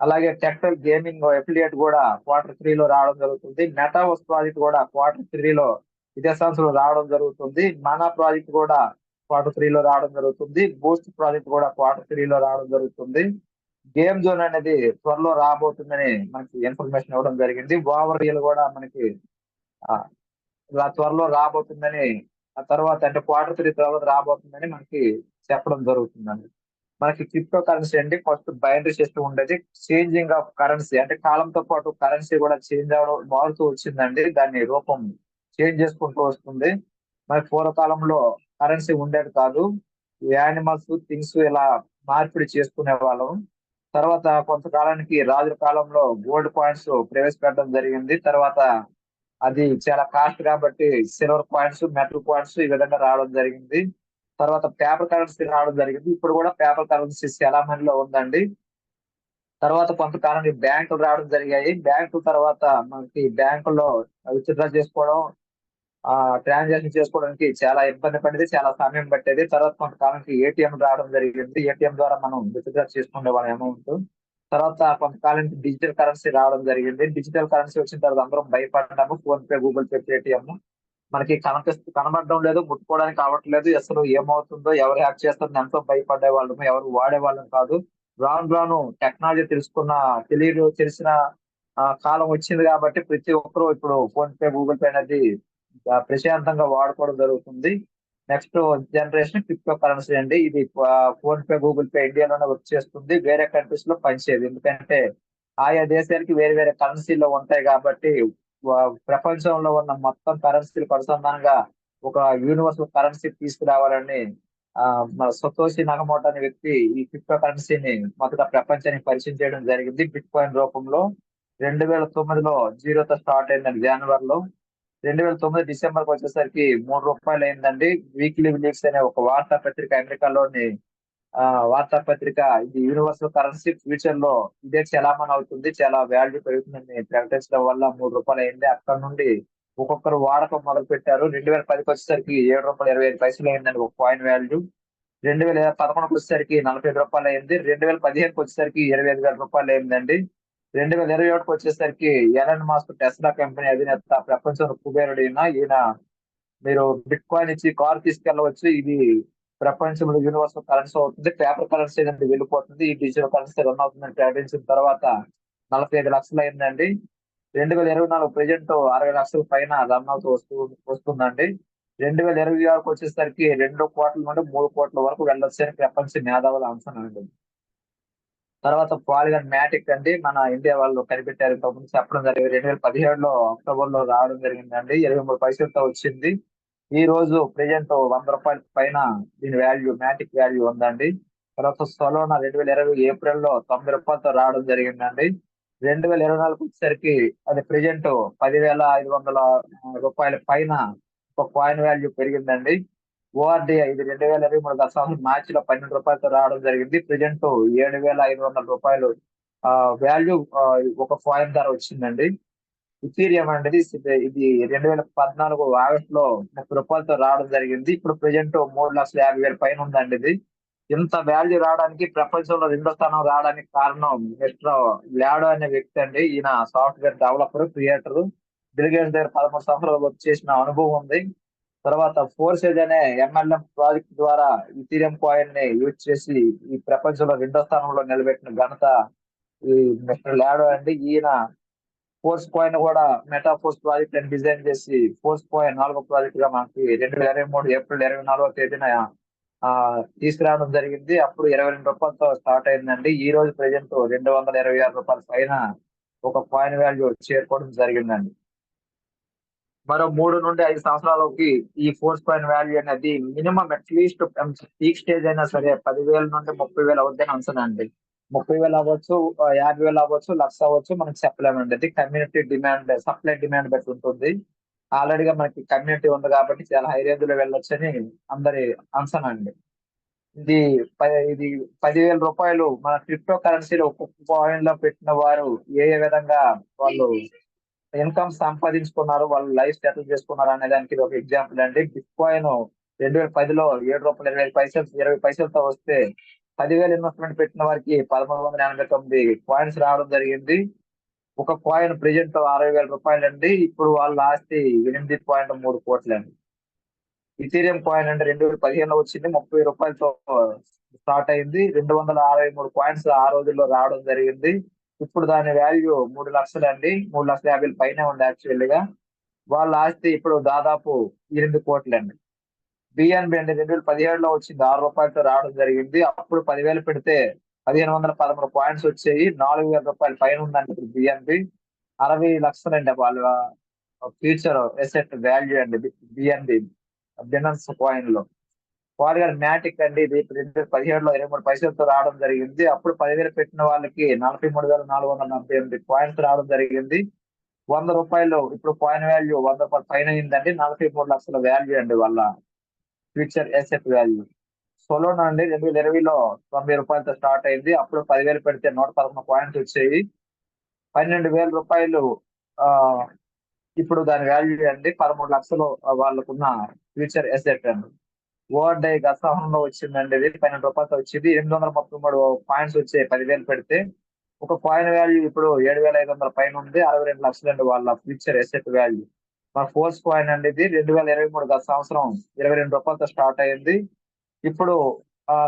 అలాగే టెక్టైల్ గేమింగ్ ఎఫిలియేట్ కూడా Q3 లో రావడం జరుగుతుంది. మెటావర్స్ ప్రాజెక్ట్ కూడా Q3 లో ఇదే సంవత్సరం రావడం జరుగుతుంది. మానా ప్రాజెక్ట్ కూడా Q3 లో రావడం జరుగుతుంది. బూస్ట్ ప్రాజెక్ట్ కూడా Q3 లో రావడం జరుగుతుంది. గేమ్ జోన్ అనేది త్వరలో రాబోతుందని మనకి ఇన్ఫర్మేషన్ ఇవ్వడం జరిగింది. ఓవర్ రియల్ కూడా మనకి త్వరలో రాబోతుందని ఆ తర్వాత అంటే Q3 తర్వాత రాబోతుందని మనకి చెప్పడం జరుగుతుందండి. మనకి క్రిప్టో కరెన్సీ అండి ఫస్ట్ బైనరీ సిస్టమ్ ఉండేది. చేంజింగ్ ఆఫ్ కరెన్సీ అంటే కాలంతో పాటు కరెన్సీ కూడా చేంజ్ అవడం మారుతూ వచ్చిందండి. దాని రూపం చేంజ్ చేసుకుంటూ వస్తుంది. మనకి పూర్వకాలంలో కరెన్సీ ఉండేది కాదు. యానిమల్స్ థింగ్స్ ఇలా మార్పిడి చేసుకునే వాళ్ళం. తర్వాత కొంతకాలానికి రాజుల కాలంలో గోల్డ్ కాయిన్స్ ప్రవేశపెట్టడం జరిగింది. తర్వాత అది చాలా కాస్ట్ కాబట్టి సిల్వర్ కాయిన్స్, మెటల్ కాయిన్స్ ఈ విధంగా రావడం జరిగింది. తర్వాత పేపర్ కరెన్సీ రావడం జరిగింది. ఇప్పుడు కూడా పేపర్ కరెన్సీ చలామణిలో ఉందండి. తర్వాత కొంతకాలానికి బ్యాంకులు రావడం జరిగాయి. బ్యాంకు తర్వాత మనకి బ్యాంకులో విత్డ్రా చేసుకోవడం, ట్రాన్సాక్షన్ చేసుకోవడానికి చాలా ఇబ్బంది పడేది, చాలా సమయం పట్టేది. తర్వాత కొంతకాలానికి ఏటీఎం రావడం జరిగింది. ఏటీఎం ద్వారా మనం విత్డ్రా చేసుకునే వాళ్ళ అమౌంట్. తర్వాత కొంతకాలానికి డిజిటల్ కరెన్సీ రావడం జరిగింది. డిజిటల్ కరెన్సీ వచ్చిన తర్వాత అందరం భయపడ్డాము. PhonePe, Google Pay, Paytm మనకి కనబడడం లేదు, ముట్టుకోవడానికి కావట్లేదు. అసలు ఏమవుతుందో, ఎవరు హ్యాక్ చేస్తారని ఎంతో భయపడే వాళ్ళము, ఎవరు వాడే వాళ్ళం కాదు. రాను రాను టెక్నాలజీ తెలిసిన కాలం వచ్చింది కాబట్టి ప్రతి ఒక్కరూ ఇప్పుడు ఫోన్ పే, గూగుల్ పే అనేది ప్రశాంతంగా వాడుకోవడం జరుగుతుంది. నెక్స్ట్ జనరేషన్ క్రిప్టో కరెన్సీ అండి. ఇది ఫోన్ పే, గూగుల్ పే ఇండియాలోనే వర్క్ చేస్తుంది. వేరే కంట్రీస్ లో పనిచేయదు. ఎందుకంటే ఆయా దేశాలకి వేరే వేరే కరెన్సీలో ఉంటాయి కాబట్టి ప్రపంచంలో ఉన్న మొత్తం కరెన్సీలకు అనుసంధానంగా ఒక యూనివర్సల్ కరెన్సీ తీసుకురావాలని మన సతోషి నకమోటో అనే వ్యక్తి ఈ క్రిప్టో కరెన్సీని మొదట ప్రపంచానికి పరిచయం చేయడం జరిగింది బిట్ కాయిన్ రూపంలో. 2009లో జీరోతో స్టార్ట్ అయిందండి జనవరిలో. 2009 డిసెంబర్కి వచ్చేసరికి ₹3 అయిందండి. వీక్లీ విలీక్స్ అనే ఒక వార్తాపత్రిక, అమెరికాలోని వార్తాపత్రిక ఇది యూనివర్సల్ కరెన్సీ ఫ్యూచర్ లో ఇదే చలామణి అవుతుంది, చాలా వాల్యూ పెరుగుతుందని ప్రకటించడం వల్ల ₹3 అయింది. అక్కడ నుండి ఒక్కొక్కరు వాడకం మొదలు పెట్టారు. 2010కి వచ్చేసరికి ₹7.25 అయిందండి ఒక కాయిన్ వాల్యూ. 2011కి వచ్చేసరికి ₹45 అయింది. 2015కి వచ్చేసరికి ₹25,000 అయిందండి. 2021కి వచ్చేసరికి ఎలన్ మాస్క్ టెస్లా కంపెనీ అధినేత, ప్రపంచంలో కుబేరుడు ఈయన మీరు బిట్ కాయిన్ ఇచ్చి కారు తీసుకెళ్లవచ్చు. ఇది ప్రపంచంలో యూనివర్సల్ కరెన్సీ అవుతుంది. పేపర్ కరెన్సీ అనేది వెళ్ళిపోతుంది. ఈ డిజిటల్ కరెన్సీ రన్ అవుతుందని ప్రకటించిన తర్వాత 45 లక్షలు అయిందండి. 2024 ప్రెజెంట్ 60 లక్షల పైన రన్ అవుతూ వస్తుందండి. 2026కి వచ్చేసరికి 2 కోట్ల నుండి 3 కోట్ల వరకు వెళ్ళొచ్చని ప్రపంచ మేధావుల అంచనా అండి. తర్వాత పాలిగాన్ మ్యాటిక్ అండి, మన ఇండియా వాళ్ళు కనిపెట్టారు. ఇంతకుముందు చెప్పడం జరిగింది. 2017లో అక్టోబర్ లో రావడం జరిగిందండి. 23 పైసలతో వచ్చింది. ఈ రోజు ప్రెజెంట్ ₹100 పైన దీని వాల్యూ, మ్యాటిక్ వాల్యూ ఉందండి. తర్వాత సొలోనా 2020 ఏప్రిల్లో ₹90తో రావడం జరిగిందండి. 2024 వచ్చేసరికి అది ప్రెజెంట్ ₹10,500 పైన ఒక కాయిన్ వాల్యూ పెరిగిందండి. ఓఆర్డిఐ ఇది 2023 గత సంవత్సరం మార్చిలో 12 రూపాయలతో రావడం జరిగింది. ప్రెజెంట్ 7,500 రూపాయలు వాల్యూ ఒక కాయిన్ ధర వచ్చిందండి. ఇథీరియం అనేది ఇది 2014 ఆగస్టులో 30 రూపాయలతో రావడం జరిగింది. ఇప్పుడు ప్రెజెంట్ 3,50,000 పైన ఉందండి ఇది. ఇంత వాల్యూ రావడానికి ప్రపంచంలో రెండో స్థానం రావడానికి కారణం మిస్టర్ లాడో అనే వ్యక్తి అండి. ఈయన software developer, creator. Bill gates దగ్గర 13 సంవత్సరాలు వర్క్ చేసిన అనుభవం ఉంది. తర్వాత ఫోర్సేజ్ అనే ఎంఎల్ఎం ప్రాజెక్ట్ ద్వారా ఇథీరియం కాయిన్ ని యూజ్ చేసి ఈ ప్రపంచంలో రెండో స్థానంలో నిలబెట్టిన ఘనత ఈ మిస్టర్ లాడో అండి. ఈయన ఫోర్స్ కాయిన్ కూడా మెటా ఫోర్స్ ప్రాజెక్ట్ అని డిజైన్ చేసి ఫోర్స్ కాయిన్ 4వ ప్రాజెక్ట్ గా మనకి 2023 ఏప్రిల్ 24వ తేదీన తీసుకురావడం జరిగింది. అప్పుడు 22 రూపాయలతో స్టార్ట్ అయిందండి. ఈ రోజు ప్రెజెంట్ 226 రూపాయల పైన ఒక కాయిన్ వాల్యూ చేరుకోవడం జరిగిందండి. మరో 3 నుండి 5 సంవత్సరాలకి ఈ ఫోర్స్ కాయిన్ వాల్యూ అనేది మినిమం అట్లీస్ట్ పీక్ స్టేజ్ అయినా సరే 10,000 నుండి 30,000 అవుద్దని అంచనండి. 30,000 అవ్వచ్చు, 50,000 అవ్వచ్చు, 1,00,000 అవ్వచ్చు, మనకి చెప్పలేమండి. అది కమ్యూనిటీ డిమాండ్, సప్లై డిమాండ్ బట్టి ఉంటుంది. ఆల్రెడీగా మనకి కమ్యూనిటీ ఉంది కాబట్టి చాలా హై రేంజ్ లో వెళ్ళొచ్చని అందరి అంచనా అండి. ఇది 10,000 రూపాయలు మన క్రిప్టో కరెన్సీలో ఒక్కొక్క కాయిన్ లో పెట్టిన వారు ఏ ఏ విధంగా వాళ్ళు ఇన్కమ్ సంపాదించుకున్నారు, వాళ్ళు లైఫ్ సెటిల్ చేసుకున్నారు అనే దానికి ఇది ఒక ఎగ్జాంపుల్ అండి. బిట్ కాయిన్ 2010లో 7 రూపాయలు 20 పైసలతో వస్తే 10,000 ఇన్వెస్ట్మెంట్ పెట్టిన వారికి 1,389 కాయిన్స్ రావడం జరిగింది. ఒక కాయిన్ ప్రెజెంట్ 60,000 రూపాయలు అండి. ఇప్పుడు వాళ్ళ ఆస్తి 8.3 కోట్లండి. ఇథీరియం కాయిన్ అంటే 2015లో వచ్చింది, 30 రూపాయలతో స్టార్ట్ అయింది. 263 కాయిన్స్ ఆ రోజుల్లో రావడం జరిగింది. ఇప్పుడు దాని వాల్యూ 3 లక్షలు అండి. 3,50,000 పైనే ఉంది యాక్చువల్ గా. వాళ్ళ ఆస్తి ఇప్పుడు దాదాపు 8 కోట్లండి. బిఎన్బి అండి 2017లో వచ్చింది, 6 రూపాయలతో రావడం జరిగింది. అప్పుడు 10,000 పెడితే 1,513 పాయింట్స్ వచ్చాయి. 4,000 రూపాయల పైన ఉందండి ఇప్పుడు బిఎన్బి. 60 లక్షలు అండి వాళ్ళ ఫ్యూచర్ ఎసెట్ వాల్యూ అండి బిఎన్బి బినాన్స్ కాయిన్ లో. గారు మ్యాటిక్ అండి ఇది 2017లో 23 పైసలతో రావడం జరిగింది. అప్పుడు 10,000 పెట్టిన వాళ్ళకి 43,448 పాయింట్స్ రావడం జరిగింది. 100 రూపాయలు ఇప్పుడు కాయిన్ వాల్యూ 100 రూపాయలు పైన అయిందండి. 43 లక్షల వాల్యూ అండి వాళ్ళ ఫ్యూచర్ ఎసెట్ వాల్యూ. సోలోనా అండి 2020లో 90 రూపాయలతో స్టార్ట్ అయింది. అప్పుడు 10,000 పెడితే 111 పాయింట్స్ వచ్చాయి. 12,000 రూపాయలు ఆ ఇప్పుడు దాని వాల్యూ అండి 13 లక్షలు వాళ్ళకున్న ఫ్యూచర్ ఎసెట్ అండి. ఓవర్డై గత సంవత్సరంలో వచ్చిందండి, ఇది 12 రూపాయలతో వచ్చింది. 833 పాయింట్స్ వచ్చాయి 10,000 పెడితే. ఒక కాయిన్ వాల్యూ ఇప్పుడు 7,500 పైన ఉంది. 62 లక్షలు అండి వాళ్ళ ఫ్యూచర్ ఎసెట్ వాల్యూ. మన ఫోర్స్ కాయిన్ అండి ఇది 2023 గత సంవత్సరం 22 రూపాయలతో స్టార్ట్ అయింది. ఇప్పుడు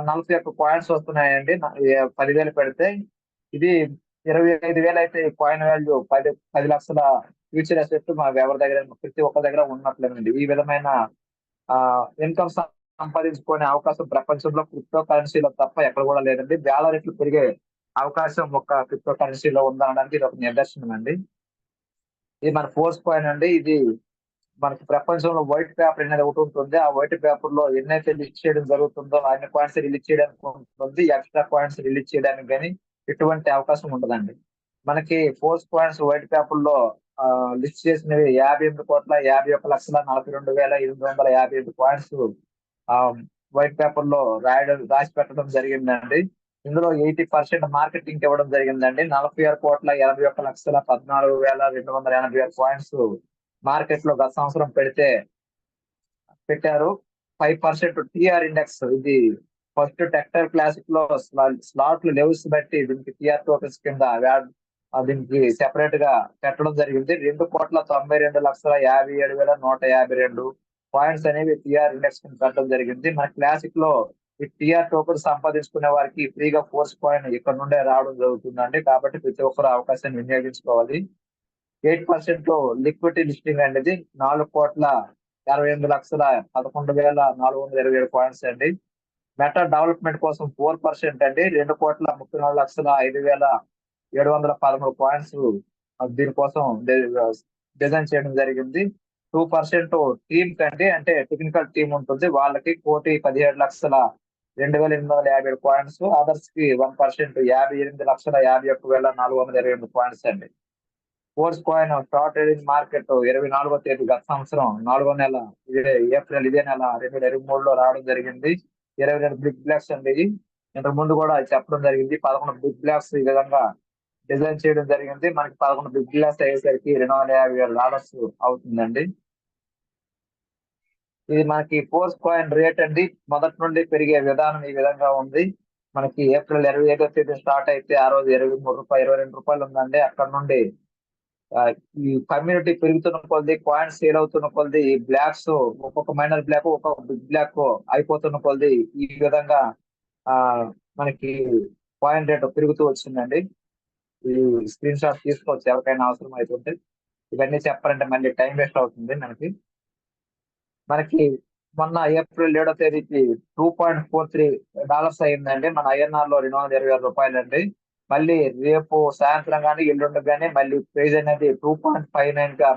41 కాయిన్స్ వస్తున్నాయండి. 10,000 పెడితే. ఇది 25,000 అయితే కాయిన్ వాల్యూ 10 లక్షల ఫ్యూచర్ అసెట్ మా ఎవరి దగ్గర ప్రతి ఒక్క దగ్గర ఉన్నట్లేనండి. ఈ విధమైన ఇన్కమ్ సంపాదించుకునే అవకాశం ప్రపంచంలో క్రిప్టో కరెన్సీలో తప్ప ఎక్కడ కూడా లేదండి. వేల రెట్లు పెరిగే అవకాశం ఒక క్రిప్టో కరెన్సీలో ఉందనడానికి ఇది ఒక నిదర్శనం అండి. ఇది మన ఫోర్స్ కాయిన్ అండి. ఇది మనకి ప్రపంచంలో వైట్ పేపర్ అనేది ఒకటి ఉంటుంది. ఆ వైట్ పేపర్ లో ఎన్నైతే లిస్ట్ చేయడం జరుగుతుందో అన్ని కాయిన్స్ రిలీజ్ చేయడానికి ఉంటుంది. ఎక్స్ట్రా కాయిన్స్ రిలీజ్ చేయడానికి కానీ ఎటువంటి అవకాశం ఉండదండి. మనకి ఫోర్స్ కాయిన్స్ వైట్ పేపర్ లో లిస్ట్ చేసినవి 58,51,42,855 కాయిన్స్ వైట్ పేపర్ లో రాసి పెట్టడం జరిగిందండి. ఇందులో 80% మార్కెటింగ్ ఇవ్వడం జరిగిందండి. 46,81,14,286 కాయిన్స్ మార్కెట్ లో గత సంవత్సరం పెట్టారు. 5% టిఆర్ ఇండెక్స్ ఇది ఫస్ట్ టెక్టర్ క్లాసిక్ లో స్లాట్లు లెవెల్స్ బట్టి దీనికి టిఆర్ టోకెన్స్ కింద దీనికి సెపరేట్ గా పెట్టడం జరిగింది. 2,92,57,152 పాయింట్స్ అనేవి టిఆర్ ఇండెక్స్ కింద పెట్టడం జరిగింది. మన క్లాసిక్ లో ఈ టిఆర్ టోకెన్ సంపాదించుకునే వారికి ఫ్రీగా ఫోర్స్ కాయిన్ ఇక్కడ నుండే రావడం జరుగుతుందండి. కాబట్టి ప్రతి ఒక్కరు అవకాశాన్ని వినియోగించుకోవాలి. 8% లిక్విడిటీ లిస్టింగ్ అనేది 4,68,11,427 కాయిన్స్ అండి. మెటా డెవలప్మెంట్ కోసం 4% అండి 2,34,05,713 కాయిన్స్ దీనికోసం డిజైన్ చేయడం జరిగింది. 2% టీమ్ కంటే అంటే టెక్నికల్ టీమ్ ఉంటుంది, వాళ్ళకి 1,17,02,857 కాయిన్స్. అదర్స్ కి 1% 58,51,422 కాయిన్స్ అండి. Force coin started in market 24వ తేదీ గత సంవత్సరం 4వ నెల ఏప్రిల్ ఇదే నెల 2023లో రావడం జరిగింది. 22 బిగ్ బ్లాక్స్ అండి ఇది. ఇంతకు ముందు కూడా చెప్పడం జరిగింది. 11 బిగ్ బ్లాక్స్ ఈ విధంగా డిజైన్ చేయడం జరిగింది. మనకి 11 బిగ్ బ్లాక్స్ అయ్యేసరికి 257 డాలర్స్ అవుతుందండి. ఇది మనకి ఫోర్స్ కాయిన్ రేట్ అండి. మొదటి నుండి పెరిగే విధానం ఈ విధంగా ఉంది. మనకి ఏప్రిల్ 25వ తేదీ స్టార్ట్ అయితే ఆ రోజు 23 రూపాయలు 22 రూపాయలు ఉందండి. అక్కడ నుండి ఈ కమ్యూనిటీ పెరుగుతున్న కొద్ది, కాయిన్స్ సేల్ అవుతున్న కొద్ది, ఈ బ్లాక్స్ ఒక్కొక్క మైనర్ బ్లాక్ ఒక్కొక్క బిగ్ బ్లాక్ అయిపోతున్న కొద్ది ఈ విధంగా ఆ మనకి కాయిన్ రేట్ పెరుగుతూ వచ్చిందండి. ఈ స్క్రీన్ షాట్ తీసుకోవచ్చు ఎవరికైనా అవసరం అవుతుంటే. ఇవన్నీ చెప్పాలంటే మళ్ళీ టైం వేస్ట్ అవుతుంది మనకి మొన్న ఏప్రిల్ 7వ తేదీకి $2.43 అయిందండి. మన INR లో 226 రూపాయలు అండి. మళ్ళీ రేపు సాయంత్రం కానీ ఎల్లుండి కానీ మళ్ళీ ప్రైజ్ అనేది 2.59 గా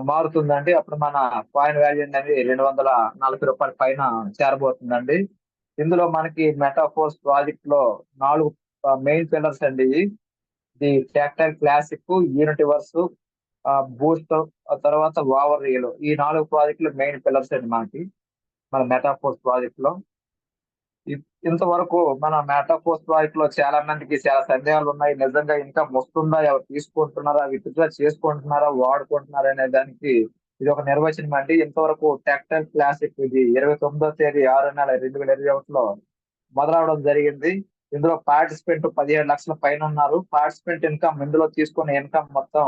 మారుతుందండి. అప్పుడు మన కాయిన్ వాల్యూ అనేది 240 రూపాయల పైన చేరబోతుందండి. ఇందులో మనకి మెటాఫోర్స్ ప్రాజెక్ట్ లో 4 మెయిన్ పిల్లర్స్ అండి. ఇది ట్రాక్టర్ క్లాసిక్, యూనిటివర్స్, బూస్ట్, తర్వాత ఓవర్ రియల్, ఈ 4 ప్రాజెక్టులు మెయిన్ పిల్లర్స్ అండి మనకి మన మెటాఫోర్స్ ప్రాజెక్ట్ లో. ఇంతవరకు మన మెటాఫోర్స్ ప్రాజెక్ట్ లో చాలా మందికి చాలా సందేహాలు ఉన్నాయి. నిజంగా ఇంకా వస్తుందా, ఎవరు తీసుకుంటున్నారా, విత్డ్రా చేసుకుంటున్నారా, వాడుకుంటున్నారా అనే దానికి ఇది ఒక నిర్వచనం అండి. ఇంతవరకు ట్రాక్టర్ క్లాసిక్ ఇది 29వ తేదీ 6వ నెల 2021లో మొదలవడం జరిగింది. ఇందులో పార్టిసిపెంట్ 17 లక్షల పైన ఉన్నారు. పార్టిసిపెంట్ ఇన్కమ్, ఇందులో తీసుకునే ఇన్కమ్ మొత్తం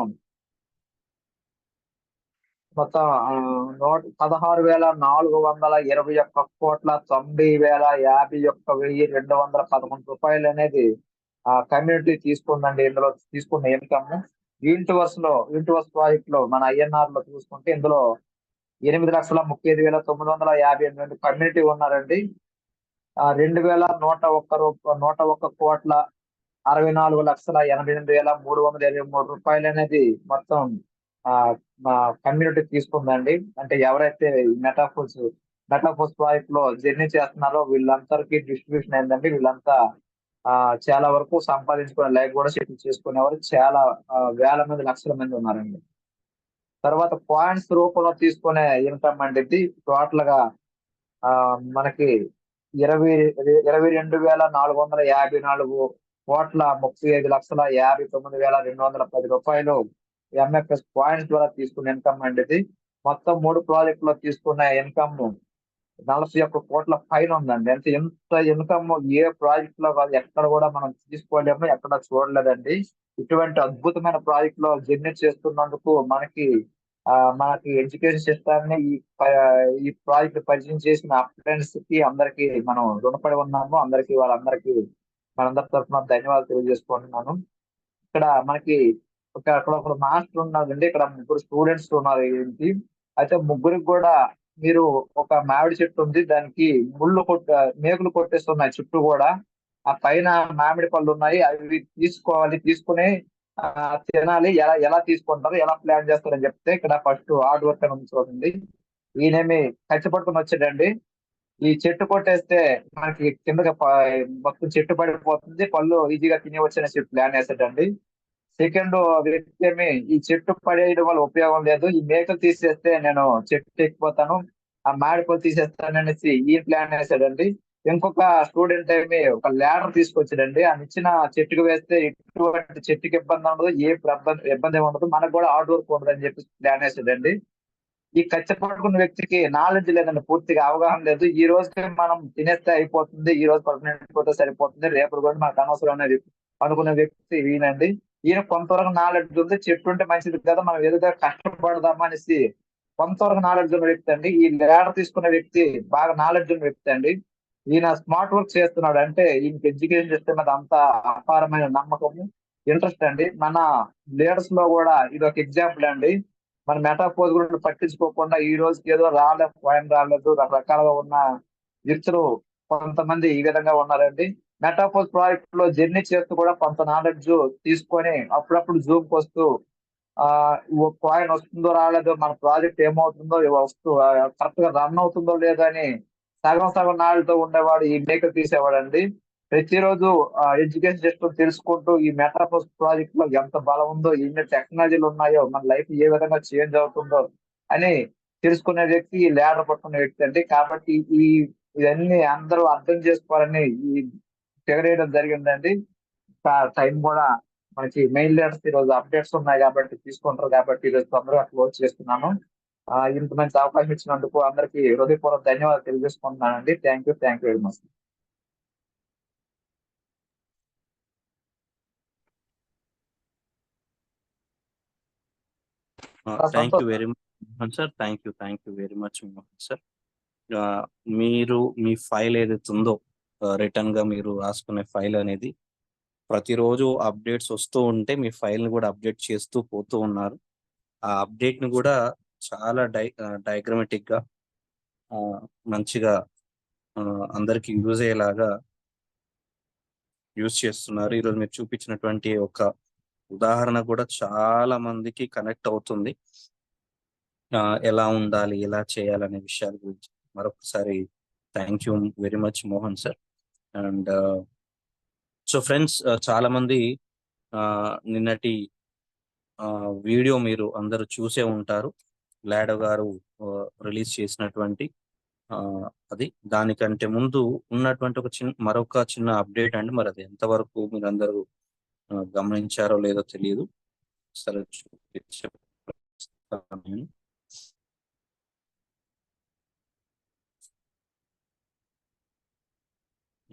16,421,90,51,211 రూపాయలు అనేది కమ్యూనిటీ తీసుకుందండి. ఇందులో తీసుకున్న ఇన్కమ్ యూనివర్స్ ప్రాజెక్ట్ లో మన INR లో చూసుకుంటే ఇందులో 8,35,958 కమ్యూనిటీ ఉన్నారండి. 2,101,64,88,323 రూపాయలు అనేది మొత్తం మా కమ్యూనిటీ తీసుకుందండి. అంటే ఎవరైతే మెటాఫోర్స్ ప్రాజెక్ట్ లో జర్నీ చేస్తున్నారో వీళ్ళందరికీ డిస్ట్రిబ్యూషన్ అయిందండి. వీళ్ళంతా చాలా వరకు సంపాదించుకునే లైఫ్ కూడా సెటిల్ చేసుకునేవారు చాలా వేల మంది, లక్షల మంది ఉన్నారండి. తర్వాత పాయింట్స్ రూపంలో తీసుకునే ఇన్కమ్ అండి ఇది టోటల్ గా మనకి 22,454,35,59,210 రూపాయలు MFS పాయింట్స్ ద్వారా తీసుకున్న ఇన్కమ్ అండి ఇది. మొత్తం 3 ప్రాజెక్ట్ లో తీసుకున్న ఇన్కమ్ 41 కోట్ల పైన ఉందండి. అంటే ఇంత ఇన్కమ్ ఏ ప్రాజెక్ట్ లో కాదు, ఎక్కడ కూడా మనం తీసుకోలేము, ఎక్కడ చూడలేదండి. ఇటువంటి అద్భుతమైన ప్రాజెక్ట్ లో జర్నీ చేస్తున్నందుకు మనకి ఎడ్యుకేషన్ సిస్టమ్ ఈ ప్రాజెక్ట్ పరిచయం చేసిన ఫ్రెండ్స్ కి అందరికి మనం రుణపడి ఉన్నాము. వాళ్ళందరికీ మనందరి తరఫున ధన్యవాదాలు తెలియజేసుకుంటున్నాను. ఇక్కడ మనకి అక్కడ ఒక మాస్టర్ ఉన్నారండి. ఇక్కడ 3 స్టూడెంట్స్ ఉన్నారు ఏంటి. అయితే ముగ్గురికి కూడా మీరు ఒక మామిడి చెట్టు ఉంది, దానికి మేకులు కొట్టేస్తున్నాయి చుట్టూ కూడా. ఆ పైన మామిడి పళ్ళు ఉన్నాయి, అవి తీసుకుని తినాలి. ఎలా తీసుకుంటారు, ఎలా ప్లాన్ చేస్తారని చెప్తే ఇక్కడ ఫస్ట్ హార్డ్ వర్క్ అని చూడండి. ఈయనేమి కష్టపడుకుని వచ్చాడండి. ఈ చెట్టు కొట్టేస్తే మనకి కిందకి మొత్తం చెట్టు పడిపోతుంది, పళ్ళు ఈజీగా తినేవచ్చు అనేసి ప్లాన్ వేసాడండి. సెకండ్ వ్యక్తి ఏమి ఈ చెట్టు పడేయడం వల్ల ఉపయోగం లేదు, ఈ మేకలు తీసేస్తే నేను చెట్టు ఎక్కిపోతాను, ఆ మామిడి తీసేస్తాను అనేసి ఈ ప్లాన్ వేసాడండి. ఇంకొక స్టూడెంట్ ఏమి ఒక ల్యాడర్ తీసుకొచ్చాడండి. ఆ ఇచ్చిన చెట్టుకు వేస్తే ఎటువంటి చెట్టుకి ఇబ్బంది ఉండదు, ఇబ్బంది ఉండదు, మనకు కూడా హార్డ్ వర్క్ ఉండదు అని చెప్పి ప్లాన్ వేసాడండి. ఈ కష్టపడుకున్న వ్యక్తికి నాలెడ్జ్ లేదండి, పూర్తిగా అవగాహన లేదు. ఈ రోజుకి మనం తినేస్తే అయిపోతుంది, ఈ రోజు పడుకునే సరిపోతుంది, రేపు కూడా మనకు అనవసరం అనేది అనుకునే వ్యక్తి ఈయనండి. ఈయన కొంతవరకు నాలెడ్జ్ ఉంది, చెట్టు ఉంటే మంచిది కదా, మనం ఏదో కష్టపడదామా అనేసి కొంతవరకు నాలెడ్జ్ ఉన్న వ్యక్తి అండి. ఈ ల్యాడర్ తీసుకున్న వ్యక్తి బాగా నాలెడ్జ్ ఉన్న వ్యక్తి అండి. ఈయన స్మార్ట్ వర్క్ చేస్తున్నాడు. అంటే ఈయనకి ఎడ్యుకేషన్ సిస్టమ్ మీద అంత అపారమైన నమ్మకము, ఇంట్రెస్ట్ అండి. మన లీడర్స్ లో కూడా ఇది ఒక ఎగ్జాంపుల్ అండి. మన మెటాఫోర్ గురించి పట్టించుకోకుండా ఈ రోజుకి ఏదో రాలేదు రకరకాలుగా ఉన్న వ్యక్తులు కొంతమంది ఈ విధంగా ఉన్నారండి. మెటాఫోర్ ప్రాజెక్ట్ లో జర్నీ చేస్తూ కూడా కొంత నాలెడ్జ్ తీసుకొని అప్పుడప్పుడు జూమ్ కి వస్తూ కాయిన్ వస్తుందో రాలేదో, మన ప్రాజెక్ట్ ఏమవుతుందో కరెక్ట్ గా రన్ అవుతుందో లేదో అని సగం నాలెడ్జ్ తో ఉండేవాడు ఈ మేకర్ తీసేవాడండి. ప్రతిరోజు ఎడ్యుకేషన్ సిస్టమ్ తెలుసుకుంటూ ఈ మెటాఫోర్స్ ప్రాజెక్ట్ లో ఎంత బలం ఉందో, ఎన్ని టెక్నాలజీలు ఉన్నాయో, మన లైఫ్ ఏ విధంగా చేంజ్ అవుతుందో అని తెలుసుకునే వ్యక్తి ఈ లీడర్ పట్టుకునే వ్యక్తి అండి. కాబట్టి ఇవన్నీ అందరూ అర్థం చేసుకోవాలని ఈ ఫిగర్ వేయడం జరిగిందండి. టైం కూడా మనకి మెయిన్ లీడర్స్ ఈరోజు అప్డేట్స్ ఉన్నాయి కాబట్టి తీసుకుంటారు కాబట్టి ఈరోజు తొందరగా క్లోజ్ చేస్తున్నాను. ఇంత మంచి అవకాశం ఇచ్చినందుకు అందరికీ హృదయపూర్వక ధన్యవాదాలు తెలియజేసుకుంటున్నానండి. Thank you very much. Thank you Santosh very much sir. Thank you very much sir. మీరు మీ ఫైల్ ఏదైతే ఉందో రిటర్న్ గా మీరు రాసుకునే ఫైల్ అనేది ప్రతిరోజు అప్డేట్స్ వస్తూ ఉంటే మీ ఫైల్ ని కూడా అప్డేట్ చేస్తూ పోతూ ఉన్నారు. ఆ అప్డేట్ ని కూడా చాలా డయాగ్రమెటిక్ గా మంచిగా అందరికి యూజ్ అయ్యేలాగా యూజ్ చేస్తున్నారు. ఈరోజు మీరు చూపించినటువంటి ఒక ఉదాహరణ కూడా చాలా మందికి కనెక్ట్ అవుతుంది. ఎలా ఉండాలి, ఎలా చేయాలనే విషయాల గురించి మరొకసారి thank you very much Mohan sir. And so friends, చాలా మంది నిన్నటి వీడియో మీరు అందరూ చూసే ఉంటారు. లాడో గారు రిలీజ్ చేసినటువంటి అది. దానికంటే ముందు ఉన్నటువంటి మరొక చిన్న అప్డేట్ అండి. మరి అది ఎంతవరకు మీరు అందరూ గమనించారో లేదో తెలియదు. సరే చూపిస్తాను.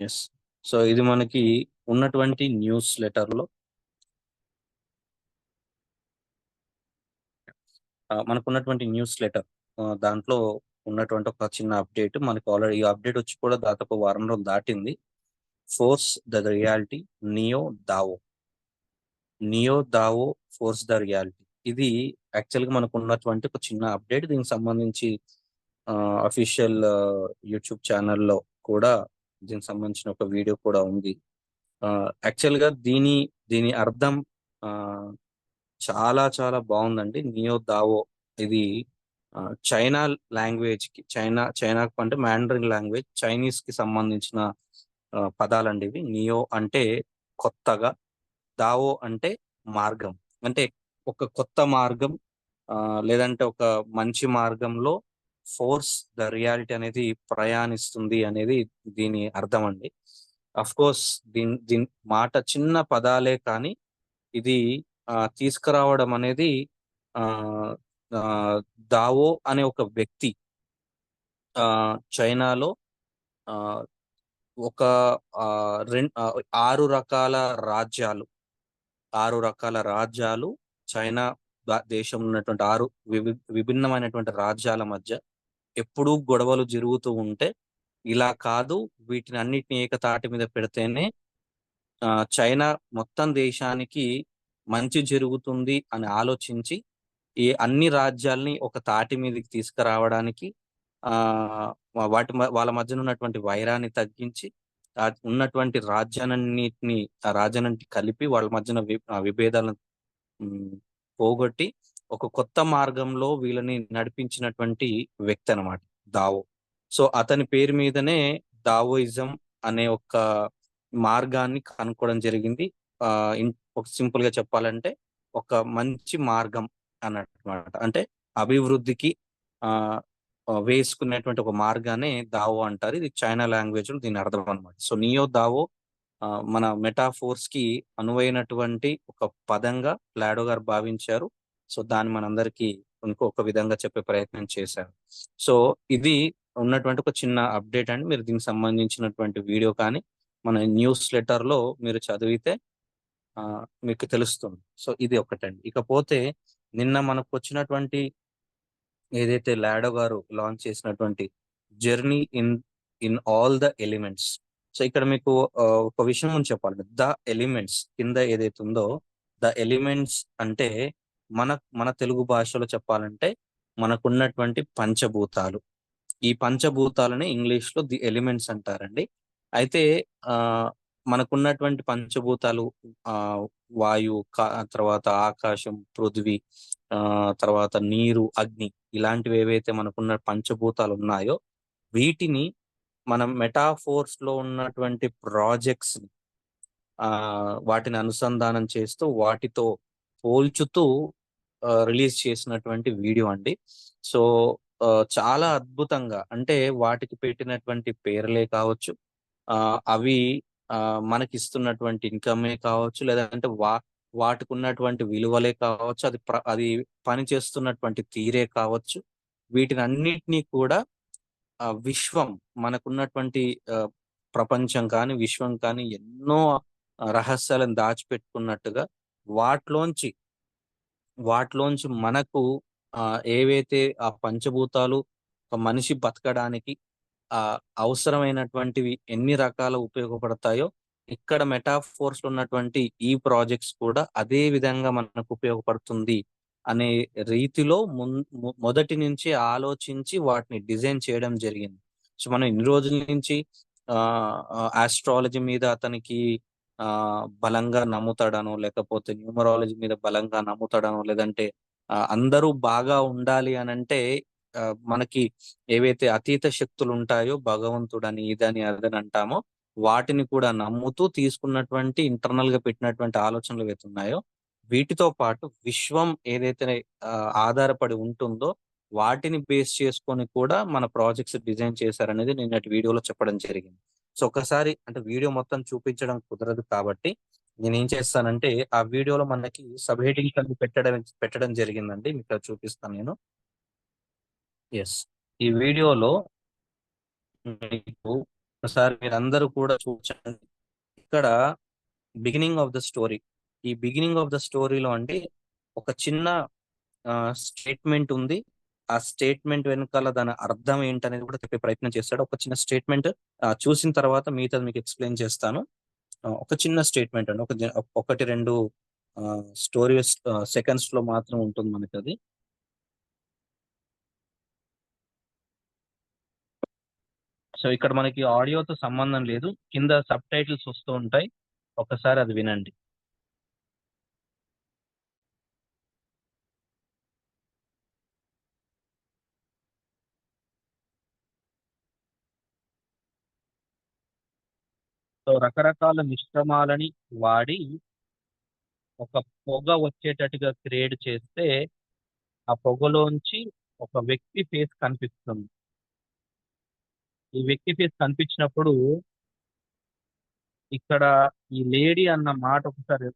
ఎస్. సో ఇది మనకి ఉన్నటువంటి న్యూస్ లెటర్లో మనకున్నటువంటి న్యూస్ లెటర్ దాంట్లో ఉన్నటువంటి ఒక చిన్న అప్డేట్ మనకి ఆల్రెడీ ఈ అప్డేట్ వచ్చి కూడా దాదాపు వారం రోజులు దాటింది. Force the reality neo దావో force the reality. ఇది యాక్చువల్ గా మనకు ఉన్నటువంటి ఒక చిన్న అప్డేట్. దీనికి సంబంధించి అఫీషియల్ యూట్యూబ్ ఛానల్లో కూడా దీనికి సంబంధించిన ఒక వీడియో కూడా ఉంది. యాక్చువల్ గా దీని అర్థం చాలా చాలా బాగుందండి. నియో దావో ఇది చైనా లాంగ్వేజ్ కి చైనా అంటే మ్యాండరిన్ లాంగ్వేజ్, చైనీస్ కి సంబంధించిన పదాలండి ఇవి. నియో అంటే కొత్తగా, దావో అంటే మార్గం, అంటే ఒక కొత్త మార్గం లేదంటే ఒక మంచి మార్గంలో ఫోర్స్ ద రియాలిటీ అనేది ప్రయాణిస్తుంది అనేది దీని అర్థం అండి. అఫ్ కోర్స్ దీని మాట చిన్న పదాలే కానీ ఇది తీసుకురావడం అనేది దావో అనే ఒక వ్యక్తి చైనాలో ఒక 6 రకాల రాజ్యాలు చైనా దేశంలో ఉన్నటువంటి 6 విభిన్నమైనటువంటి రాజ్యాల మధ్య ఎప్పుడూ గొడవలు జరుగుతూ ఉంటే, ఇలా కాదు వీటిని అన్నిటిని ఏకతాటి మీద పెడితేనే చైనా మొత్తం దేశానికి మంచి జరుగుతుంది అని ఆలోచించి ఈ అన్ని రాజ్యాల్ని ఒక తాటి మీదకి తీసుకురావడానికి వాళ్ళ మధ్యన ఉన్నటువంటి వైరాన్ని తగ్గించి ఉన్నటువంటి రాజ్యాన్ని కలిపి వాళ్ళ మధ్యన విభేదాలను పోగొట్టి ఒక కొత్త మార్గంలో వీళ్ళని నడిపించినటువంటి వ్యక్తి అన్నమాట దావో. సో అతని పేరు మీదనే దావోయిజం అనే ఒక మార్గాన్ని కనుక్కోవడం జరిగింది. ఒక సింపుల్ గా చెప్పాలంటే ఒక మంచి మార్గం అన్నమాట. అంటే అభివృద్ధికి వేసుకునేటువంటి ఒక మార్గాన్ని దావో అంటారు. ఇది చైనా లాంగ్వేజ్ లో దీని అర్థం అనమాట. సో నియో దావో మన మెటాఫోర్స్ కి అనువైనటువంటి ఒక పదంగా లాడో గారు భావించారు. సో దాన్ని మనందరికీ ఇంకొక విధంగా చెప్పే ప్రయత్నం చేశారు. సో ఇది ఉన్నటువంటి ఒక చిన్న అప్డేట్ అండి. మీరు దీనికి సంబంధించినటువంటి వీడియో కానీ మన న్యూస్ లెటర్ లో మీరు చదివితే మీకు తెలుస్తుంది. సో ఇది ఒకటండి. ఇకపోతే నిన్న మనకు వచ్చినటువంటి ఏదైతే లాడో గారు లాంచ్ చేసినటువంటి journey in all the elements. So ఇక్కడ మీకు ఒక విషయం చెప్పాలి. ద ఎలిమెంట్స్ కింద ఏదైతే ఉందో ద ఎలిమెంట్స్ అంటే మన తెలుగు భాషలో చెప్పాలంటే మనకున్నటువంటి పంచభూతాలు. ఈ పంచభూతాలని ఇంగ్లీష్ లో ది ఎలిమెంట్స్ అంటారండి. అయితే మనకున్నటువంటి పంచభూతాలు వాయు, తర్వాత ఆకాశం, పృథ్వీ, తర్వాత నీరు, అగ్ని, ఇలాంటివి ఏవైతే మనకున్న పంచభూతాలు ఉన్నాయో వీటిని మనం మెటాఫోర్స్ లో ఉన్నటువంటి ప్రాజెక్ట్స్ వాటిని అనుసంధానం చేస్తూ వాటితో పోల్చుతూ రిలీజ్ చేసినటువంటి వీడియో అండి. సో చాలా అద్భుతంగా, అంటే వాటికి పెట్టినటువంటి పేర్లే కావచ్చు, అవి మనకి ఇస్తున్నటువంటి ఇన్కమే కావచ్చు, లేదంటే వాటికి ఉన్నటువంటి విలువలే కావచ్చు, అది పని చేస్తున్నటువంటి తీరే కావచ్చు, వీటిని అన్నిటినీ కూడా విశ్వం మనకున్నటువంటి ప్రపంచం కానీ విశ్వం కానీ ఎన్నో రహస్యాలను దాచిపెట్టుకున్నట్టుగా వాటిలోంచి వాటిలోంచి మనకు ఏవైతే ఆ పంచభూతాలు ఒక మనిషి బతకడానికి అవసరమైనటువంటివి ఎన్ని రకాల ఉపయోగపడతాయో, ఇక్కడ మెటాఫోర్స్ లో ఉన్నటువంటి ఈ ప్రాజెక్ట్స్ కూడా అదే విధంగా మనకు ఉపయోగపడుతుంది అనే రీతిలో మొదటి నుంచి ఆలోచించి వాటిని డిజైన్ చేయడం జరిగింది. సో మనం ఇన్ని రోజుల నుంచి ఆస్ట్రాలజీ మీద అతనికి బలంగా నమ్ముతాడనో, లేకపోతే న్యూమరాలజీ మీద బలంగా నమ్ముతాడనో, లేదంటే అందరూ బాగా ఉండాలి అని అంటే మనకి ఏవైతే అతీత శక్తులు ఉంటాయో, భగవంతుడని ఇదని అదని అంటామో, వాటిని కూడా నమ్ముతూ తీసుకున్నటువంటి ఇంటర్నల్ గా పెట్టినటువంటి ఆలోచనలు ఏవైతే ఉన్నాయో, వీటితో పాటు విశ్వం ఏదైతే ఆధారపడి ఉంటుందో వాటిని బేస్ చేసుకొని కూడా మన ప్రాజెక్ట్స్ డిజైన్ చేశారనేది నిన్నటి వీడియోలో చెప్పడం జరిగింది. సో ఒకసారి అంటే వీడియో మొత్తం చూపించడం కుదరదు కాబట్టి నేనేం చేస్తానంటే ఆ వీడియోలో మనకి సబ్ హెడ్డింగ్స్ అన్ని పెట్టడం జరిగిందండి. మీకు చూపిస్తాను నేను. ఎస్, ఈ వీడియోలో మీకు ఒకసారి మీరందరూ కూడా చూడండి. ఇక్కడ బిగినింగ్ ఆఫ్ ద స్టోరీ, ఈ బిగినింగ్ ఆఫ్ ద స్టోరీలో అండి ఒక చిన్న స్టేట్మెంట్ ఉంది. ఆ స్టేట్మెంట్ వెనకాల దాని అర్థం ఏంటనేది కూడా చెప్పే ప్రయత్నం చేస్తాడు. ఒక చిన్న స్టేట్మెంట్ చూసిన తర్వాత మిగతాది మీకు ఎక్స్ప్లెయిన్ చేస్తాను. ఒక చిన్న స్టేట్మెంట్ అండి, ఒకటి రెండు స్టోరీ సెకండ్స్ లో మాత్రం ఉంటుంది మనకి అది. సో ఇక్కడ మనకి ఆడియోతో సంబంధం లేదు, కింద సబ్ టైటిల్స్ వస్తూ ఉంటాయి, ఒకసారి అది వినండి. సో రకరకాల మిశ్రమాలని వాడి ఒక పొగ వచ్చేటట్టుగా క్రియేట్ చేస్తే ఆ పొగలోంచి ఒక వ్యక్తి ఫేస్ కనిపిస్తుంది. ఈ వ్యక్తి ఫేస్ కనిపించినప్పుడు ఇక్కడ ఈ లేడీ అన్న మాట ఒకసారి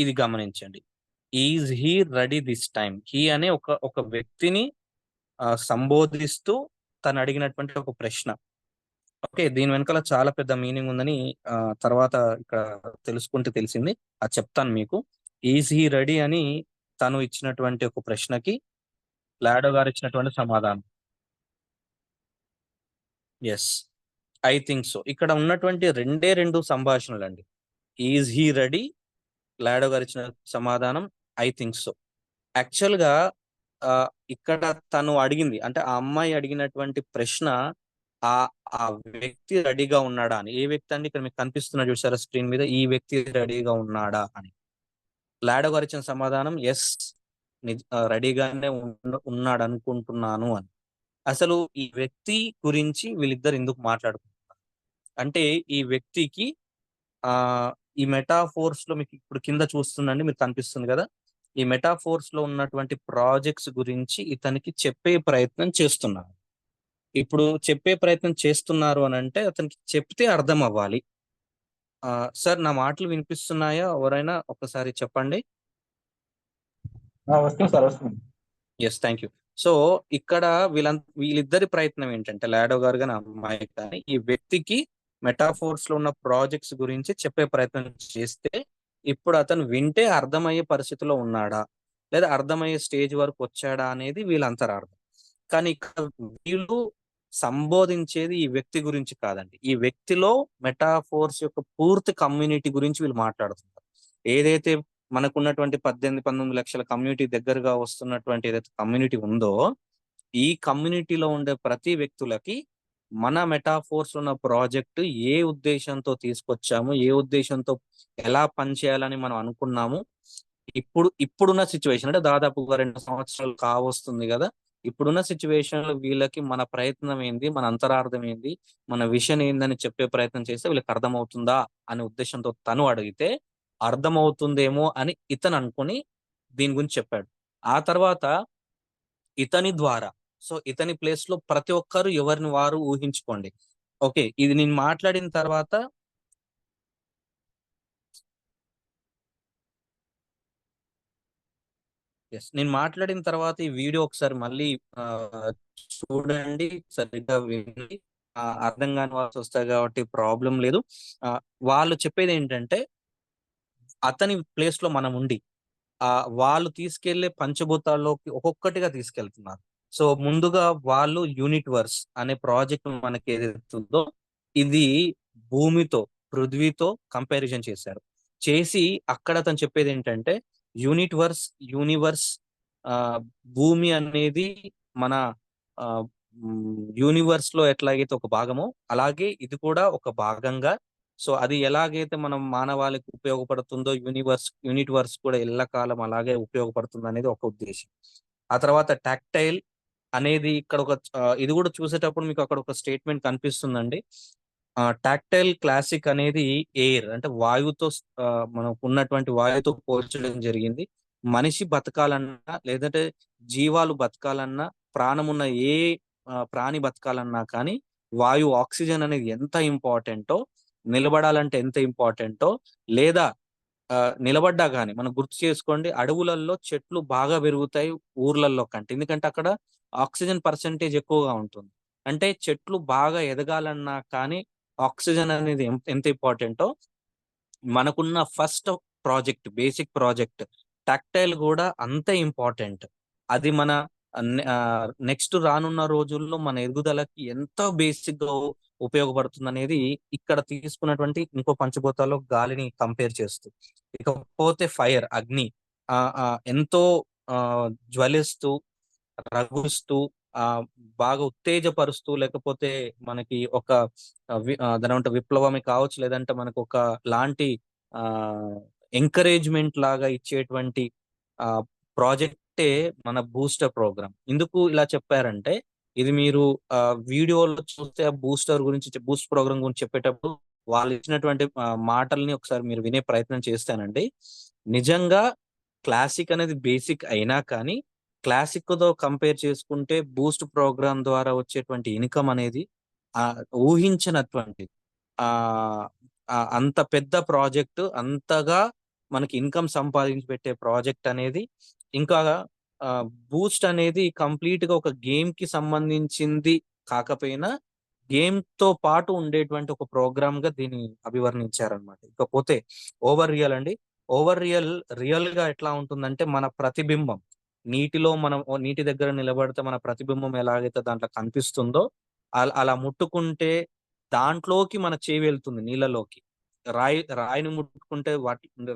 ఇది గమనించండి. Is he ready this time? He అనే ఒక వ్యక్తిని సంబోధిస్తూ తను అడిగినటువంటి ఒక ప్రశ్న. ఓకే, దీని వెనకాల చాలా పెద్ద మీనింగ్ ఉందని తర్వాత ఇక్కడ తెలుసుకుంటే తెలిసింది, అది చెప్తాను మీకు. ఈజ్ హీ రెడీ అని తను ఇచ్చినటువంటి ఒక ప్రశ్నకి లాడో గారు ఇచ్చినటువంటి సమాధానం ఎస్, ఐ థింక్ సో. ఇక్కడ ఉన్నటువంటి రెండు సంభాషణలు అండి. ఈజ్ హీ రెడీ, లాడో గారు ఇచ్చిన సమాధానం ఐ థింక్ సో. యాక్చువల్ గా ఇక్కడ తను అడిగింది, అంటే ఆ అమ్మాయి అడిగినటువంటి ప్రశ్న ఆ వ్యక్తి రెడీగా ఉన్నాడా అని. ఏ వ్యక్తి అండి? ఇక్కడ మీకు కనిపిస్తున్న చూసారా స్క్రీన్ మీద, ఈ వ్యక్తి రెడీగా ఉన్నాడా అని. లాడో గారు ఇచ్చిన సమాధానం ఎస్, రెడీగానే ఉన్నాడు అనుకుంటున్నాను అని. అసలు ఈ వ్యక్తి గురించి వీళ్ళిద్దరు ఎందుకు మాట్లాడుకుంటున్నారు అంటే, ఈ వ్యక్తికి ఈ మెటాఫోర్స్ లో మీకు ఇప్పుడు కింద చూస్తుందండి, మీకు కనిపిస్తుంది కదా, ఈ మెటాఫోర్స్ లో ఉన్నటువంటి ప్రాజెక్ట్స్ గురించి ఇతనికి చెప్పే ప్రయత్నం చేస్తున్నారు. ఇప్పుడు చెప్పే ప్రయత్నం చేస్తున్నారు అని అంటే అతనికి చెప్తే అర్థం అవ్వాలి. సార్, నా మాటలు వినిపిస్తున్నాయా? ఎవరైనా ఒకసారి చెప్పండి. వస్తుంది సార్, వస్తుంది. Yes, thank you. సో ఇక్కడ వీళ్ళిద్దరి ప్రయత్నం ఏంటంటే, లాడో గారు కానీ అమ్మాయి కానీ ఈ వ్యక్తికి మెటాఫోర్స్ లో ఉన్న ప్రాజెక్ట్స్ గురించి చెప్పే ప్రయత్నం చేస్తే ఇప్పుడు అతను వింటే అర్థమయ్యే పరిస్థితిలో ఉన్నాడా, లేదా అర్థమయ్యే స్టేజ్ వరకు వచ్చాడా అనేది వీళ్ళ అంతరార్థం. కానీ ఇక్కడ వీళ్ళు సంబోధించేది ఈ వ్యక్తి గురించి కాదండి. ఈ వ్యక్తిలో మెటాఫోర్స్ యొక్క పూర్తి కమ్యూనిటీ గురించి వీళ్ళు మాట్లాడుతున్నారు. ఏదైతే మనకున్నటువంటి 18-19 లక్షల కమ్యూనిటీ దగ్గరగా వస్తున్నటువంటి ఏదైతే కమ్యూనిటీ ఉందో, ఈ కమ్యూనిటీలో ఉండే ప్రతి వ్యక్తులకి మన మెటాఫోర్స్ ఉన్న ప్రాజెక్ట్ ఏ ఉద్దేశంతో తీసుకొచ్చాము, ఏ ఉద్దేశంతో ఎలా పనిచేయాలని మనం అనుకున్నాము, ఇప్పుడున్న సిచ్యువేషన్ అంటే దాదాపుగా 2 సంవత్సరాలు కావస్తుంది కదా, ఇప్పుడున్న సిచ్యువేషన్ లో వీళ్ళకి మన ప్రయత్నం ఏంది, మన అంతరార్థం ఏంది, మన విషన్ ఏందని చెప్పే ప్రయత్నం చేస్తే వీళ్ళకి అర్థమవుతుందా అనే ఉద్దేశంతో తను అడిగితే అర్థమవుతుందేమో అని ఇతను అనుకొని దీని గురించి చెప్పాడు. ఆ తర్వాత ఇతని ద్వారా, సో ఇతని ప్లేస్ లో ప్రతి ఒక్కరు ఎవరిని వారు ఊహించుకోండి. ఓకే, ఇది నేను మాట్లాడిన తర్వాత నేను మాట్లాడిన తర్వాత ఈ వీడియో ఒకసారి మళ్ళీ ఆ, చూడండి, సరిగ్గా వినండి. అర్థం కాని వాళ్ళు వస్తాయి కాబట్టి ప్రాబ్లం లేదు. ఆ, వాళ్ళు చెప్పేది ఏంటంటే అతని ప్లేస్ లో మనం ఉండి వాళ్ళు తీసుకెళ్లే పంచభూతాల్లోకి ఒక్కొక్కటిగా తీసుకెళ్తున్నారు. సో ముందుగా వాళ్ళు యూనిట్ వర్స్ అనే ప్రాజెక్ట్ మనకి ఏదైతుందో ఇది భూమితో, పృథ్వీతో కంపారిజన్ చేశారు. చేసి అక్కడ అతను చెప్పేది ఏంటంటే యూనివర్స్ ఆ భూమి అనేది మన ఆ యూనివర్స్ లో ఎట్లాగైతే ఒక భాగమో అలాగే ఇది కూడా ఒక భాగంగా, సో అది ఎలాగైతే మనం మానవాళికి ఉపయోగపడుతుందో యూనిట్ వర్స్ కూడా ఎల్లకాలం అలాగే ఉపయోగపడుతుంది అనేది ఒక ఉద్దేశం. ఆ తర్వాత టాక్టైల్ అనేది ఇక్కడ ఒక ఇది కూడా చూసేటప్పుడు మీకు అక్కడ ఒక స్టేట్మెంట్ కనిపిస్తుందండి. టాక్టైల్ క్లాసిక్ అనేది ఎయిర్ అంటే వాయువుతో మనకు ఉన్నటువంటి వాయువుతో పోల్చడం జరిగింది. మనిషి బతకాలన్నా లేదంటే జీవాలు బతకాలన్నా ప్రాణమున్న ఏ ప్రాణి బతకాలన్నా కానీ వాయువు ఆక్సిజన్ అనేది ఎంత ఇంపార్టెంటో, నిలబడాలంటే ఎంత ఇంపార్టెంటో, లేదా నిలబడ్డా గానీ మనం గుర్తు చేసుకోండి, అడవులలో చెట్లు బాగా పెరుగుతాయి ఊర్లలో కంటే. ఎందుకంటే అక్కడ ఆక్సిజన్ పర్సెంటేజ్ ఎక్కువగా ఉంటుంది. అంటే చెట్లు బాగా ఎదగాలన్నా కానీ ఆక్సిజన్ అనేది ఎంత ఇంపార్టెంటో, మనకున్న ఫస్ట్ బేసిక్ ప్రాజెక్ట్ టాక్టైల్ కూడా అంతే ఇంపార్టెంట్. అది మన నెక్స్ట్ రానున్న రోజుల్లో మన ఎదుగుదలకి ఎంతో బేసిక్ గా ఉపయోగపడుతుంది అనేది ఇక్కడ తీసుకున్నటువంటి ఇంకో పంచభూతాల్లో గాలిని కంపేర్ చేస్తూ. ఇకపోతే ఫైర్, అగ్ని ఆ ఆ ఎంతో ఆ జ్వలిస్తూ, రగుస్తూ, ఆ బాగా ఉత్తేజపరుస్తూ, లేకపోతే మనకి ఒక దాని ఏమంటే విప్లవమే కావచ్చు, లేదంటే మనకు ఒక లాంటి ఆ ఎంకరేజ్మెంట్ లాగా ఇచ్చేటువంటి ఆ ప్రాజెక్టే మన బూస్టర్ ప్రోగ్రామ్. ఎందుకు ఇలా చెప్పారంటే ఇది మీరు వీడియోలో చూస్తే బూస్ట్ ప్రోగ్రామ్ గురించి చెప్పేటప్పుడు వాళ్ళు ఇచ్చినటువంటి మాటల్ని ఒకసారి మీరు వినే ప్రయత్నం చేస్తానండి. నిజంగా క్లాసిక్ అనేది బేసిక్ అయినా కానీ క్లాసిక్ తో కంపేర్ చేసుకుంటే బూస్ట్ ప్రోగ్రామ్ ద్వారా వచ్చేటువంటి ఇన్కమ్ అనేది ఆ ఊహించినటువంటి ఆ అంత పెద్ద ప్రాజెక్ట్, అంతగా మనకి ఇన్కమ్ సంపాదించి పెట్టే ప్రాజెక్ట్ అనేది, ఇంకా బూస్ట్ అనేది కంప్లీట్ గా ఒక గేమ్ కి సంబంధించింది కాకపోయినా గేమ్ తో పాటు ఉండేటువంటి ఒక ప్రోగ్రామ్ గా దీన్ని అభివర్ణించారనమాట. ఇకపోతే ఓవర్ రియల్ అండి. రియల్ గా ఎట్లా ఉంటుందంటే మన ప్రతిబింబం నీటిలో, మనం నీటి దగ్గర నిలబడితే మన ప్రతిబింబం ఎలాగైతే దాంట్లో కనిపిస్తుందో అలా ముట్టుకుంటే దాంట్లోకి మన చేయి వెళ్తుంది నీళ్ళలోకి. రాయిని ముట్టుకుంటే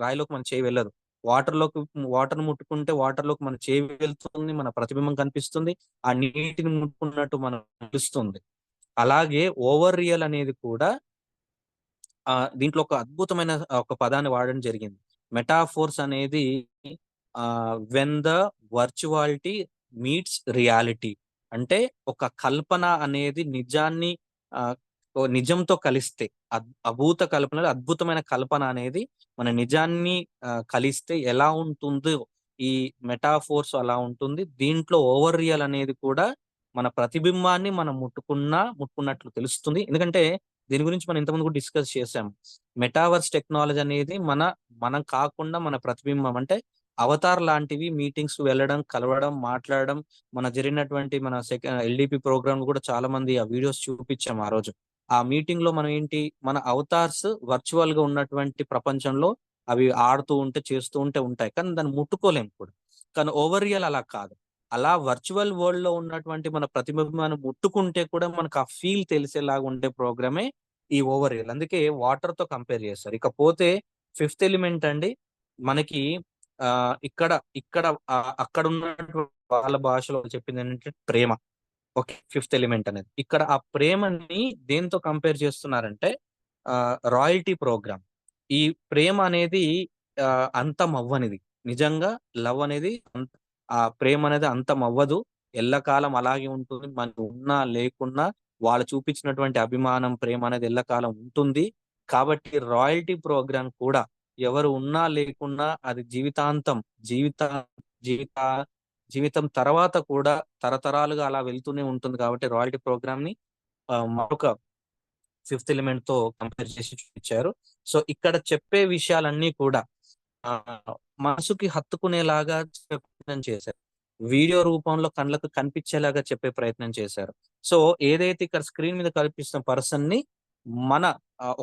రాయిలోకి మన చేయి వెళ్ళదు. వాటర్ ముట్టుకుంటే వాటర్ లోకి మన చేయి వెళ్తుంది, మన ప్రతిబింబం కనిపిస్తుంది, ఆ నీటిని ముట్టుకున్నట్టు మనం అనిపిస్తుంది. అలాగే ఓవర్ రియల్ అనేది కూడా దీంట్లో ఒక అద్భుతమైన ఒక పదాన్ని వాడడం జరిగింది. మెటాఫోర్స్ అనేది when the virtuality meets reality. అంటే ఒక కల్పన అనేది నిజాన్ని నిజంతో కలిస్తే, అభూత కల్పన, అద్భుతమైన కల్పన అనేది మన నిజాన్ని కలిస్తే ఎలా ఉంటుందో ఈ మెటాఫోర్స్ అలా ఉంటుంది. దీంట్లో ఓవర్ రియల్ అనేది కూడా మన ప్రతిబింబాన్ని మనం ముట్టుకున్నట్లు తెలుస్తుంది. ఎందుకంటే దీని గురించి మనం ఇంతకుముందు కూడా డిస్కస్ చేసాం. మెటావర్స్ టెక్నాలజీ అనేది మనం కాకుండా మన ప్రతిబింబం అంటే అవతార్ లాంటివి మీటింగ్స్ వెళ్ళడం, కలవడం, మాట్లాడడం. జరిగినటువంటి మన ఎల్డిపి ప్రోగ్రామ్ కూడా చాలా మంది ఆ వీడియోస్ చూపించాం ఆ రోజు. ఆ మీటింగ్ లో మనం ఏంటి, మన అవతార్స్ వర్చువల్ గా ఉన్నటువంటి ప్రపంచంలో అవి ఆడుతూ ఉంటే, చేస్తూ ఉంటే ఉంటాయి, కానీ దాన్ని ముట్టుకోలేం కూడా. కానీ ఓవర్ రియల్ అలా కాదు. అలా వర్చువల్ వరల్డ్ లో ఉన్నటువంటి మన ప్రతిబింబాన్ని ముట్టుకుంటే కూడా మనకు ఆ ఫీల్ తెలిసేలాగా ఉండే ప్రోగ్రామే ఈ ఓవర్ రియల్. అందుకే వాటర్ తో కంపేర్ చేస్తారు. ఇకపోతే ఫిఫ్త్ ఎలిమెంట్ అండి, మనకి ఆ ఇక్కడ ఇక్కడ అక్కడ ఉన్నటువంటి వాళ్ళ భాషలో చెప్పింది ఏంటంటే ప్రేమ. ఓకే, ఫిఫ్త్ ఎలిమెంట్ అనేది ఇక్కడ ఆ ప్రేమని దేంతో కంపేర్ చేస్తున్నారంటే రాయల్టీ ప్రోగ్రామ్. ఈ ప్రేమ అనేది అంతం అవ్వనిది. నిజంగా లవ్ అనేది ఆ ప్రేమ అనేది అంతం అవ్వదు. ఎల్లకాలం అలాగే ఉంటుంది. మనం ఉన్నా లేకున్నా వాళ్ళు చూపించినటువంటి అభిమానం, ప్రేమ అనేది ఎల్లకాలం ఉంటుంది. కాబట్టి రాయల్టీ ప్రోగ్రామ్ కూడా ఎవరు ఉన్నా లేకున్నా అది జీవితాంతం జీవిత జీవిత జీవితం తర్వాత కూడా తరతరాలుగా అలా వెళ్తూనే ఉంటుంది. కాబట్టి రాయల్టీ ప్రోగ్రామ్ ని మరొక ఫిఫ్త్ ఎలిమెంట్ తో కంపేర్ చేసి చూపించారు. సో ఇక్కడ చెప్పే విషయాలన్నీ కూడా ఆ మనసుకి హత్తుకునేలాగా చెప్పే ప్రయత్నం చేశారు. వీడియో రూపంలో కళ్ళకు కనిపించేలాగా చెప్పే ప్రయత్నం చేశారు. సో ఏదైతే ఇక్కడ స్క్రీన్ మీద కనిపిస్తున్న పర్సన్ ని మన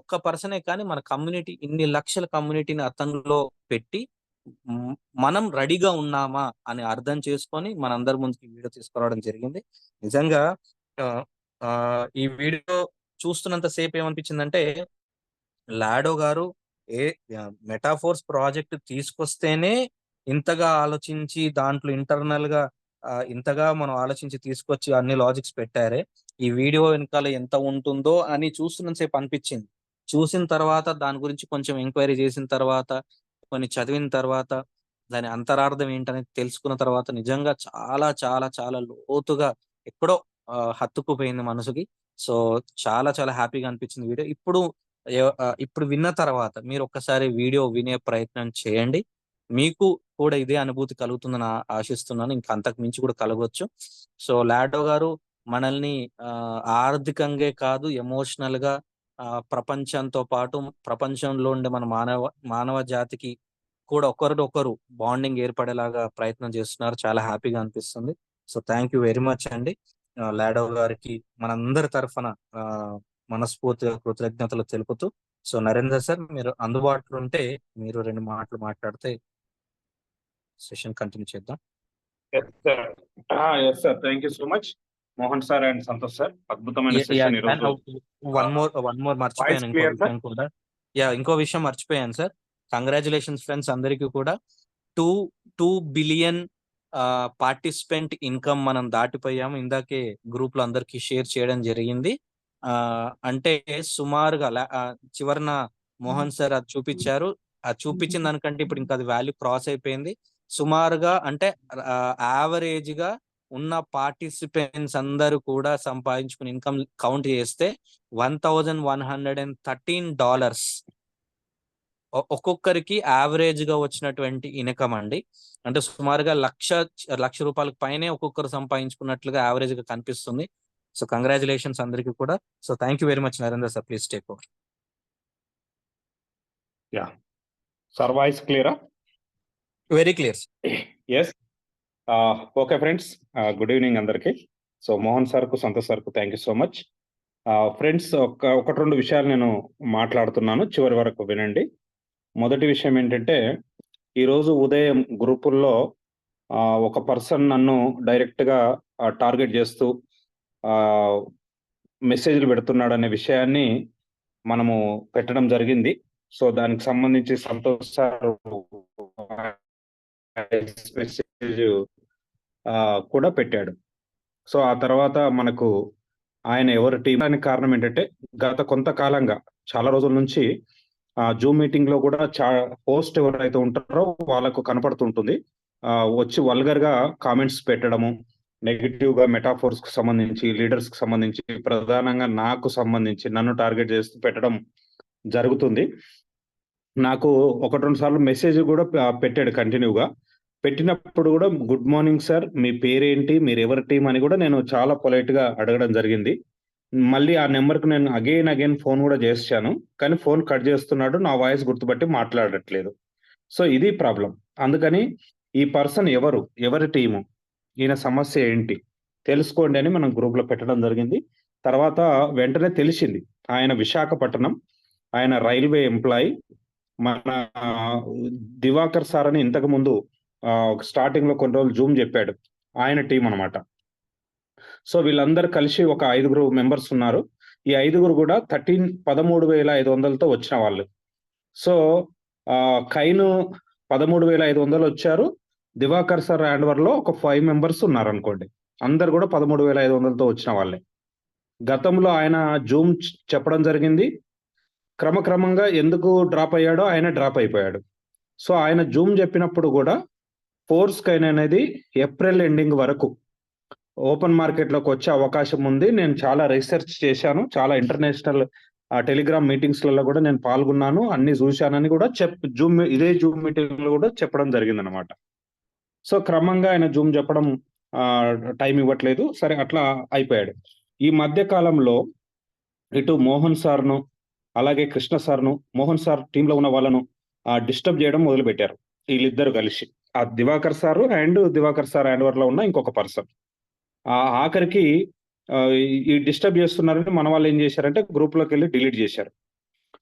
ఒక్క పర్సనే కానీ మన కమ్యూనిటీ ఇన్ని లక్షల కమ్యూనిటీని అతనిలో పెట్టి మ్, మనం రెడీగా ఉన్నామా అని అర్థం చేసుకొని మనందరి ముందుకి వీడియో తీసుకురావడం జరిగింది. నిజంగా ఆ, ఆ, ఈ వీడియో చూస్తున్నంత సేపు ఏమనిపించిందంటే లాడో గారు ఏ మెటాఫోర్స్ ప్రాజెక్ట్ తీసుకొస్తేనే ఇంతగా ఆలోచించి దాంట్లో ఇంటర్నల్ గా ఇంతగా మనం ఆలోచించి తీసుకొచ్చి అన్ని లాజిక్స్ పెట్టారే, ఈ వీడియో వెనకాల ఎంత ఉంటుందో అని చూస్తున్నంతసేపు అనిపించింది. చూసిన తర్వాత దాని గురించి కొంచెం ఎంక్వైరీ చేసిన తర్వాత కొన్ని చదివిన తర్వాత దాని అంతరార్థం ఏంటనేది తెలుసుకున్న తర్వాత నిజంగా చాలా చాలా చాలా లోతుగా ఎక్కడో హత్తుకుపోయింది మనసుకి. సో చాలా చాలా హ్యాపీగా అనిపించింది వీడియో. ఇప్పుడు విన్న తర్వాత మీరు ఒక్కసారి వీడియో వినే ప్రయత్నం చేయండి. మీకు కూడా ఇదే అనుభూతి కలుగుతుందని ఆశిస్తున్నాను. ఇంకా అంతకు మించి కూడా కలగవచ్చు. సో లాడో గారు మనల్ని ఆర్థికంగా కాదు, ఎమోషనల్ గా ప్రపంచంతో పాటు ప్రపంచంలో ఉండే మన మానవ జాతికి కూడా ఒకరినొకరు బాండింగ్ ఏర్పడేలాగా ప్రయత్నం చేస్తున్నారు. చాలా హ్యాపీగా అనిపిస్తుంది. So thank you very much అండి. లాడో గారికి మనందరి తరఫున మనస్ఫూర్తిగా కృతజ్ఞతలు తెలుపుతూ, సో నరేందర్ సార్ మీరు అందుబాటులో ఉంటే మీరు 2 మాటలు మాట్లాడితే సెషన్ కంటిన్యూ చేద్దాం. Yes sir, thank you so much Mohan sir and Santosh sir. అద్భుతమైన సెషన్ ఈరోజు. వన్ మోర్ మర్చిపోయాను ఇంకో విషయం కూడా. ఇంకో విషయం మర్చిపోయాను సార్. కంగ్రాచులేషన్స్ ఫ్రెండ్స్ అందరికీ కూడా. 2 బిలియన్ పార్టిసిపెంట్ ఇన్కమ్ మనం దాటిపోయాము. ఇందాకే గ్రూప్ లో అందరికి షేర్ చేయడం జరిగింది. అంటే సుమారుగా చివరిన మోహన్ సార్ అది చూపించారు. అది చూపించిన దానికంటే ఇప్పుడు ఇంకా అది వాల్యూ క్రాస్ అయిపోయింది. సుమారుగా అంటే యావరేజ్ గా ఉన్న పార్టిసిపెంట్స్ అందరూ కూడా సంపాదించుకుని ఇన్కమ్ కౌంట్ చేస్తే $1,113 ఒక్కొక్కరికి యావరేజ్ గా వచ్చినటువంటి ఇన్కమ్ అండి. అంటే సుమారుగా లక్ష రూపాయలకు పైనే ఒక్కొక్కరు సంపాదించుకున్నట్లుగా యావరేజ్ గా కనిపిస్తుంది. సో కంగ్రాచులేషన్స్ అందరికీ కూడా. So thank you very much Narender sir, please take over. Sir voice క్లియరా? Very clear. Yes. Okay friends, good evening అందరికి. సో మోహన్ సార్కు, సంతోష్ సార్కు thank you so much. Friends, ఒకటి 2 విషయాలు నేను మాట్లాడుతున్నాను, చివరి వరకు వినండి. మొదటి విషయం ఏంటంటే, ఈరోజు ఉదయం గ్రూపుల్లో ఒక పర్సన్ నన్ను డైరెక్ట్గా టార్గెట్ చేస్తూ మెసేజ్లు పెడుతున్నాడు అనే విషయాన్ని మనము పెట్టడం జరిగింది. సో దానికి సంబంధించి సంతోష్ సార్ మెసేజ్ కూడా పెట్టాడు. సో ఆ తర్వాత మనకు ఆయన ఎవరి టీం దానికి కారణం ఏంటంటే, గత కొంతకాలంగా చాలా రోజుల నుంచి జూమ్ మీటింగ్ లో కూడా హోస్ట్ ఎవరైతే ఉంటారో వాళ్ళకు కనపడుతుంటుంది వచ్చి వల్గర్ గా కామెంట్స్ పెట్టడము, నెగిటివ్ గా మెటాఫోర్స్ కు సంబంధించి, లీడర్స్ కు సంబంధించి, ప్రధానంగా నాకు సంబంధించి నన్ను టార్గెట్ చేస్తూ పెట్టడం జరుగుతుంది. నాకు 1-2 సార్లు మెసేజ్ కూడా పెట్టాడు కంటిన్యూగా. పెట్టినప్పుడు కూడా గుడ్ మార్నింగ్ సార్, మీ పేరేంటి, మీరు ఎవరి టీం అని కూడా నేను చాలా పొలైట్ గా అడగడం జరిగింది. మళ్ళీ ఆ నెంబర్కి నేను అగైన్ ఫోన్ కూడా చేశాను, కానీ ఫోన్ కట్ చేస్తున్నాడు, నా వాయిస్ గుర్తుపట్టి మాట్లాడట్లేదు. సో ఇది ప్రాబ్లం. అందుకని ఈ పర్సన్ ఎవరి టీము, ఈయన సమస్య ఏంటి తెలుసుకోండి అని మనం గ్రూప్ లో పెట్టడం జరిగింది. తర్వాత వెంటనే తెలిసింది, ఆయన విశాఖపట్నం, ఆయన రైల్వే ఎంప్లాయీ. మన దివాకర్ సార్ అని ఇంతకు ముందు స్టార్టింగ్ లో కొన్ని రోజులు జూమ్ చెప్పాడు, ఆయన టీం అనమాట. సో వీళ్ళందరూ కలిసి ఒక 5 మెంబర్స్ ఉన్నారు. ఈ 5 కూడా 13,500తో వచ్చిన వాళ్ళు. సో కైను 13,500 వచ్చారు. దివాకర్ సార్ హ్యాండ్వర్ లో ఒక 5 మెంబర్స్ ఉన్నారు అనుకోండి. అందరు కూడా 13,500తో వచ్చిన వాళ్ళే. గతంలో ఆయన జూమ్ చెప్పడం జరిగింది. క్రమక్రమంగా ఎందుకు డ్రాప్ అయ్యాడో ఆయన డ్రాప్ అయిపోయాడు. సో ఆయన జూమ్ చెప్పినప్పుడు కూడా ఫోర్స్ కైన్ అనేది ఏప్రిల్ ఎండింగ్ వరకు ఓపెన్ మార్కెట్లోకి వచ్చే అవకాశం ఉంది. నేను చాలా రీసెర్చ్ చేశాను. చాలా ఇంటర్నేషనల్ టెలిగ్రామ్ మీటింగ్స్లలో కూడా నేను పాల్గొన్నాను, అన్ని చూశానని కూడా ఇదే జూమ్ మీటింగ్ లో కూడా చెప్పడం జరిగిందనమాట. సో క్రమంగా ఆయన జూమ్ చెప్పడం టైం ఇవ్వట్లేదు, సరే అట్లా అయిపోయాడు. ఈ మధ్య కాలంలో ఇటు మోహన్ సార్ను అలాగే కృష్ణ సార్ను, మోహన్ సార్ టీంలో ఉన్న వాళ్ళను డిస్టర్బ్ చేయడం మొదలు పెట్టారు వీళ్ళిద్దరు కలిసి. ఆ Diwakar sir and Diwakar sir hand over లో ఉన్న ఇంకొక పర్సన్. ఆఖరికి ఈ డిస్టర్బ్ చేస్తున్నారని మన వాళ్ళు ఏం చేశారంటే గ్రూప్ లోకి వెళ్ళి డిలీట్ చేశారు.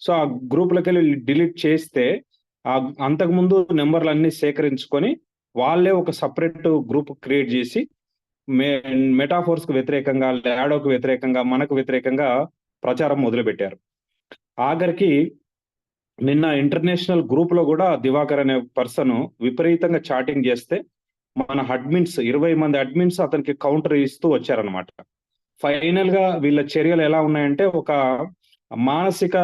సో ఆ గ్రూప్ లోకి వెళ్ళి డిలీట్ చేస్తే అంతకుముందు నెంబర్లు అన్ని సేకరించుకొని వాళ్ళే ఒక సపరేట్ గ్రూప్ క్రియేట్ చేసి మెటాఫోర్స్ కు వ్యతిరేకంగా, లాడోకు వ్యతిరేకంగా, మనకు వ్యతిరేకంగా ప్రచారం మొదలు పెట్టారు. ఆఖరికి నిన్న ఇంటర్నేషనల్ గ్రూప్ లో కూడా దివాకర్ అనే పర్సన్ విపరీతంగా చాటింగ్ చేస్తే మన అడ్మిన్స్ 20 మంది అడ్మిన్స్ అతనికి కౌంటర్ ఇస్తూ వచ్చారనమాట. ఫైనల్ గా వీళ్ళ చర్యలు ఎలా ఉన్నాయంటే ఒక మానసిక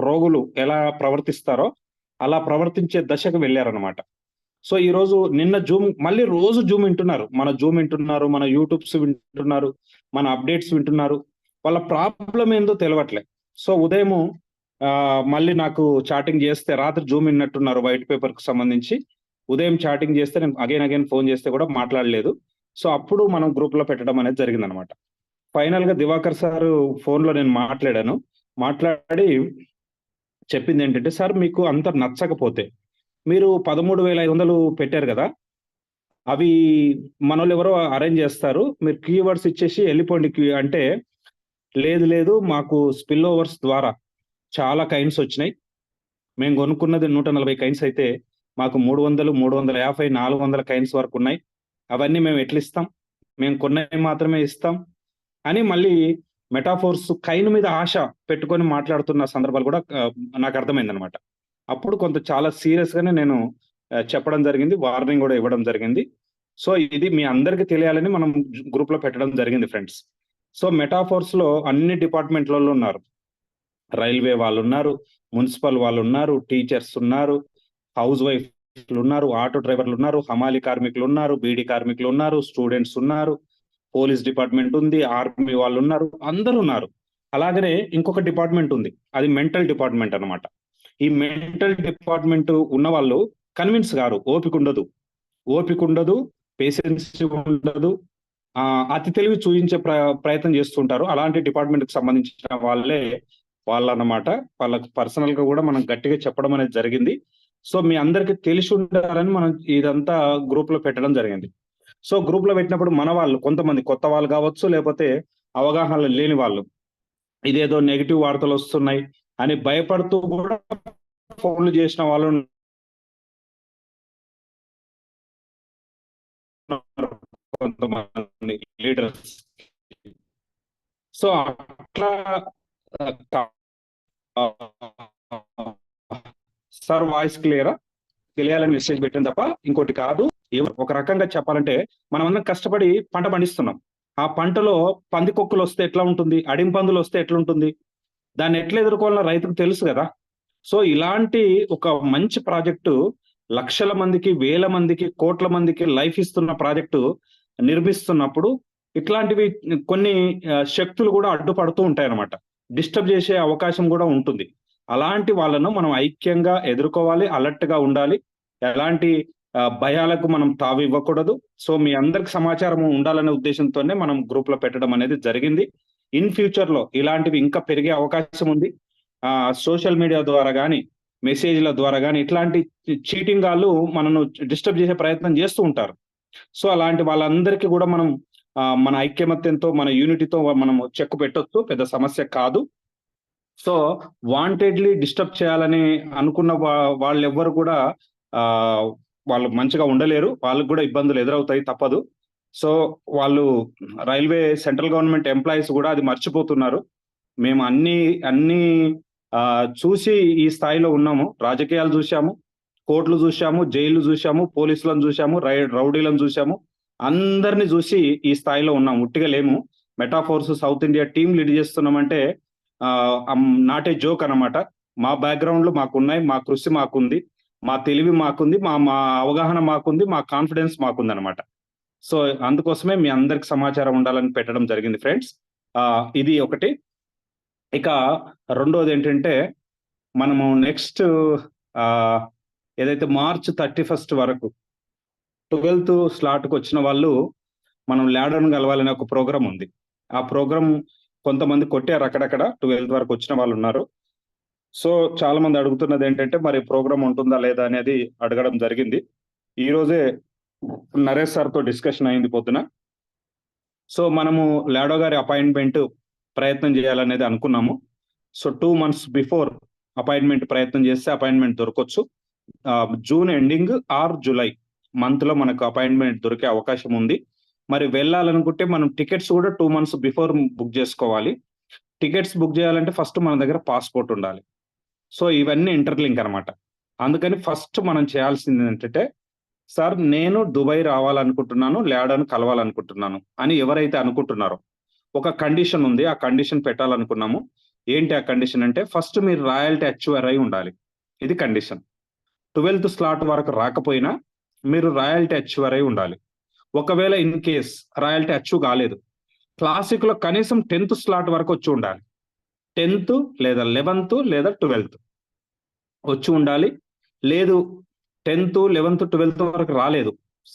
రోగులు ఎలా ప్రవర్తిస్తారో అలా ప్రవర్తించే దశకు వెళ్ళారనమాట. సో ఈ రోజు నిన్న మళ్ళీ రోజు జూమ్ వింటున్నారు, మన యూట్యూబ్స్ వింటున్నారు, మన అప్డేట్స్ వింటున్నారు. వాళ్ళ ప్రాబ్లం ఏందో తెలియట్లే. సో ఉదయం మళ్ళీ నాకు చాటింగ్ చేస్తే, రాత్రి జూమ్ విన్నట్టున్నారు వైట్ పేపర్ కు సంబంధించి, ఉదయం చాటింగ్ చేస్తే నేను అగైన్ ఫోన్ చేస్తే కూడా మాట్లాడలేదు. సో అప్పుడు మనం గ్రూప్ లో పెట్టడం అనేది జరిగిందనమాట. ఫైనల్ గా దివాకర్ సార్ ఫోన్ లో నేను మాట్లాడి చెప్పింది ఏంటంటే, సార్ మీకు అంత నచ్చకపోతే మీరు 13,500 పెట్టారు కదా, అవి మనోళ్ళు ఎవరో అరేంజ్ చేస్తారు, మీరు కీవర్డ్స్ ఇచ్చేసి వెళ్ళిపోండి అంటే, లేదు మాకు స్పిల్ ఓవర్స్ ద్వారా చాలా కైన్స్ వచ్చినాయి, మేము కొనుక్కున్నది 140 కైన్స్ అయితే మాకు 300, 350, 400 కైన్స్ వరకు ఉన్నాయి, అవన్నీ మేము ఎట్లా ఇస్తాం, మేము కొన్నవి మాత్రమే ఇస్తాం అని మళ్ళీ మెటాఫోర్స్ కైన్ మీద ఆశ పెట్టుకొని మాట్లాడుతున్న సందర్భాలు కూడా నాకు అర్థమైంది అనమాట. అప్పుడు చాలా సీరియస్ గానే నేను చెప్పడం జరిగింది, వార్నింగ్ కూడా ఇవ్వడం జరిగింది. సో ఇది మీ అందరికి తెలియాలని మనం గ్రూప్ లో పెట్టడం జరిగింది ఫ్రెండ్స్. సో మెటాఫోర్స్ లో అన్ని డిపార్ట్మెంట్లలో ఉన్నారు, రైల్వే వాళ్ళు ఉన్నారు, మున్సిపల్ వాళ్ళు ఉన్నారు, టీచర్స్ ఉన్నారు, హౌస్ వైఫ్లు ఉన్నారు, ఆటో డ్రైవర్లు ఉన్నారు, హమాలి కార్మికులు ఉన్నారు, బీడీ కార్మికులు ఉన్నారు, స్టూడెంట్స్ ఉన్నారు, పోలీస్ డిపార్ట్మెంట్ ఉంది, ఆర్మీ వాళ్ళు ఉన్నారు, అందరూ ఉన్నారు. అలాగనే ఇంకొక డిపార్ట్మెంట్ ఉంది, అది మెంటల్ డిపార్ట్మెంట్ అన్నమాట. ఈ మెంటల్ డిపార్ట్మెంట్ ఉన్న వాళ్ళు కన్విన్స్ గారు, ఓపిక ఉండదు, పేషెన్స్ ఉండదు, అతి తెలివి చూపించే ప్రయత్నం చేస్తుంటారు. అలాంటి డిపార్ట్మెంట్ కి సంబంధించిన వాళ్ళన్నమాట. వాళ్ళకి పర్సనల్ గా కూడా మనం గట్టిగా చెప్పడం అనేది జరిగింది. సో మీ అందరికి తెలిసి ఉండాలని మనం ఇదంతా గ్రూప్ లో పెట్టడం జరిగింది. సో గ్రూప్ లో పెట్టినప్పుడు మన వాళ్ళు కొంతమంది కొత్త వాళ్ళు కావచ్చు, లేకపోతే అవగాహన లేని వాళ్ళు, ఇదేదో నెగిటివ్ వార్తలు వస్తున్నాయి అని భయపడుతూ కూడా ఫోన్లు చేసిన వాళ్ళు కొంతమంది లీడర్స్. సో అట్లా సార్ వాయిస్ క్లియరా? తెలియాలని మెసేజ్ పెట్టిన తప్ప ఇంకోటి కాదు. ఒక రకంగా చెప్పాలంటే మనం అందరం కష్టపడి పంట పండిస్తున్నాం. ఆ పంటలో పందికొక్కులు వస్తే ఎట్లా ఉంటుంది, అడింపందులు వస్తే ఎట్లుంటుంది, దాన్ని ఎట్లా ఎదుర్కోవాలో రైతుకు తెలుసు కదా. సో ఇలాంటి ఒక మంచి ప్రాజెక్టు లక్షల మందికి, వేల మందికి, కోట్ల మందికి లైఫ్ ఇస్తున్న ప్రాజెక్టు నిర్మిస్తున్నప్పుడు ఇట్లాంటివి కొన్ని శక్తులు కూడా అడ్డుపడుతూ ఉంటాయన్నమాట, డిస్టర్బ్ చేసే అవకాశం కూడా ఉంటుంది. అలాంటి వాళ్ళను మనం ఐక్యంగా ఎదుర్కోవాలి, అలర్ట్ గా ఉండాలి, ఎలాంటి భయాలకు మనం తావు ఇవ్వకూడదు. సో మీ అందరికి సమాచారం ఉండాలనే ఉద్దేశంతోనే మనం గ్రూప్ లో పెట్టడం అనేది జరిగింది. ఇన్ ఫ్యూచర్ లో ఇలాంటివి ఇంకా పెరిగే అవకాశం ఉంది. సోషల్ మీడియా ద్వారా కానీ, మెసేజ్ల ద్వారా కానీ ఇట్లాంటి చీటింగ్ వాళ్ళు మనను డిస్టర్బ్ చేసే ప్రయత్నం చేస్తూ ఉంటారు. సో అలాంటి వాళ్ళందరికీ కూడా మనం మన ఐక్యమత్యంతో, మన యూనిటీతో మనం చెక్ పెట్టొచ్చు, పెద్ద సమస్య కాదు. సో వాంటెడ్లీ డిస్టర్బ్ చేయాలని అనుకున్న వాళ్ళు ఎవ్వరు కూడా వాళ్ళు మంచిగా ఉండలేరు, వాళ్ళకు కూడా ఇబ్బందులు ఎదురవుతాయి, తప్పదు. సో వాళ్ళు రైల్వే సెంట్రల్ గవర్నమెంట్ ఎంప్లాయీస్ కూడా అది మర్చిపోతున్నారు. మేము అన్ని చూసి ఈ స్థాయిలో ఉన్నాము, రాజకీయాలు చూసాము, కోర్టులు చూసాము, జైలు చూసాము, పోలీసులను చూసాము, రౌడీలను చూసాము, అందరిని చూసి ఈ స్థాయిలో ఉన్నాము, ఉట్టిగా లేము. Metaphors south India team lead చేస్తున్నామంటే నాట్ ఏ జోక్ అన్నమాట. మా బ్యాక్గ్రౌండ్లు మాకున్నాయి, మా కృషి మాకుంది, మా తెలివి మాకుంది, మా అవగాహన మాకుంది, మా కాన్ఫిడెన్స్ మాకుంది అనమాట. సో అందుకోసమే మీ అందరికి సమాచారం ఉండాలని పెట్టడం జరిగింది ఫ్రెండ్స్. ఇది ఒకటి. ఇక రెండోది ఏంటంటే మనము నెక్స్ట్ ఏదైతే March 31 వరకు 12th స్లాట్కి వచ్చిన వాళ్ళు మనం ల్యాడర్ను కలవాలనే ఒక ప్రోగ్రామ్ ఉంది. ఆ ప్రోగ్రామ్ కొంతమంది కొట్టారు, అక్కడక్కడ 12th వరకు వచ్చిన వాళ్ళు ఉన్నారు. సో చాలా మంది అడుగుతున్నది ఏంటంటే మరి ప్రోగ్రామ్ ఉంటుందా లేదా అనేది అడగడం జరిగింది. ఈ రోజే నరేష్ సార్తో డిస్కషన్ అయింది పొద్దున. సో మనము లాడో గారి అపాయింట్మెంట్ ప్రయత్నం చేయాలనేది అనుకున్నాము. సో 2 months బిఫోర్ అపాయింట్మెంట్ ప్రయత్నం చేస్తే అపాయింట్మెంట్ దొరకొచ్చు. జూన్ ఎండింగ్ ఆర్ జూలై మంత్లో మనకు అపాయింట్మెంట్ దొరికే అవకాశం ఉంది. మరి వెళ్ళాలనుకుంటే మనం టికెట్స్ కూడా 2 months బిఫోర్ బుక్ చేసుకోవాలి. టికెట్స్ బుక్ చేయాలంటే ఫస్ట్ మన దగ్గర పాస్పోర్ట్ ఉండాలి. సో ఇవన్నీ ఇంటర్లింక్ అనమాట. అందుకని ఫస్ట్ మనం చేయాల్సింది ఏంటంటే, సార్ నేను దుబాయ్ రావాలనుకుంటున్నాను, ల్యాడోను కలవాలనుకుంటున్నాను అని ఎవరైతే అనుకుంటున్నారో ఒక కండిషన్ ఉంది, ఆ కండిషన్ పెట్టాలనుకున్నాము. ఏంటి ఆ కండిషన్ అంటే, ఫస్ట్ మీరు రాయల్టీ అచ్యూర్ అయి ఉండాలి. ఇది కండిషన్. 12th స్లాట్ వరకు రాకపోయినా మీరు రాయల్టీ అచ్యూర్ అయి ఉండాలి. ఒకవేళ ఇన్ కేస్ రాయల్టీ అచీవ్ కాలేదు, క్లాసిక్ లో కనీసం 10th స్లాట్ వరకు వచ్చి ఉండాలి. 10th లేదా 11th లేదా 12th వచ్చి ఉండాలి. లేదు 10th 11th 12th వరకు రాలేదు,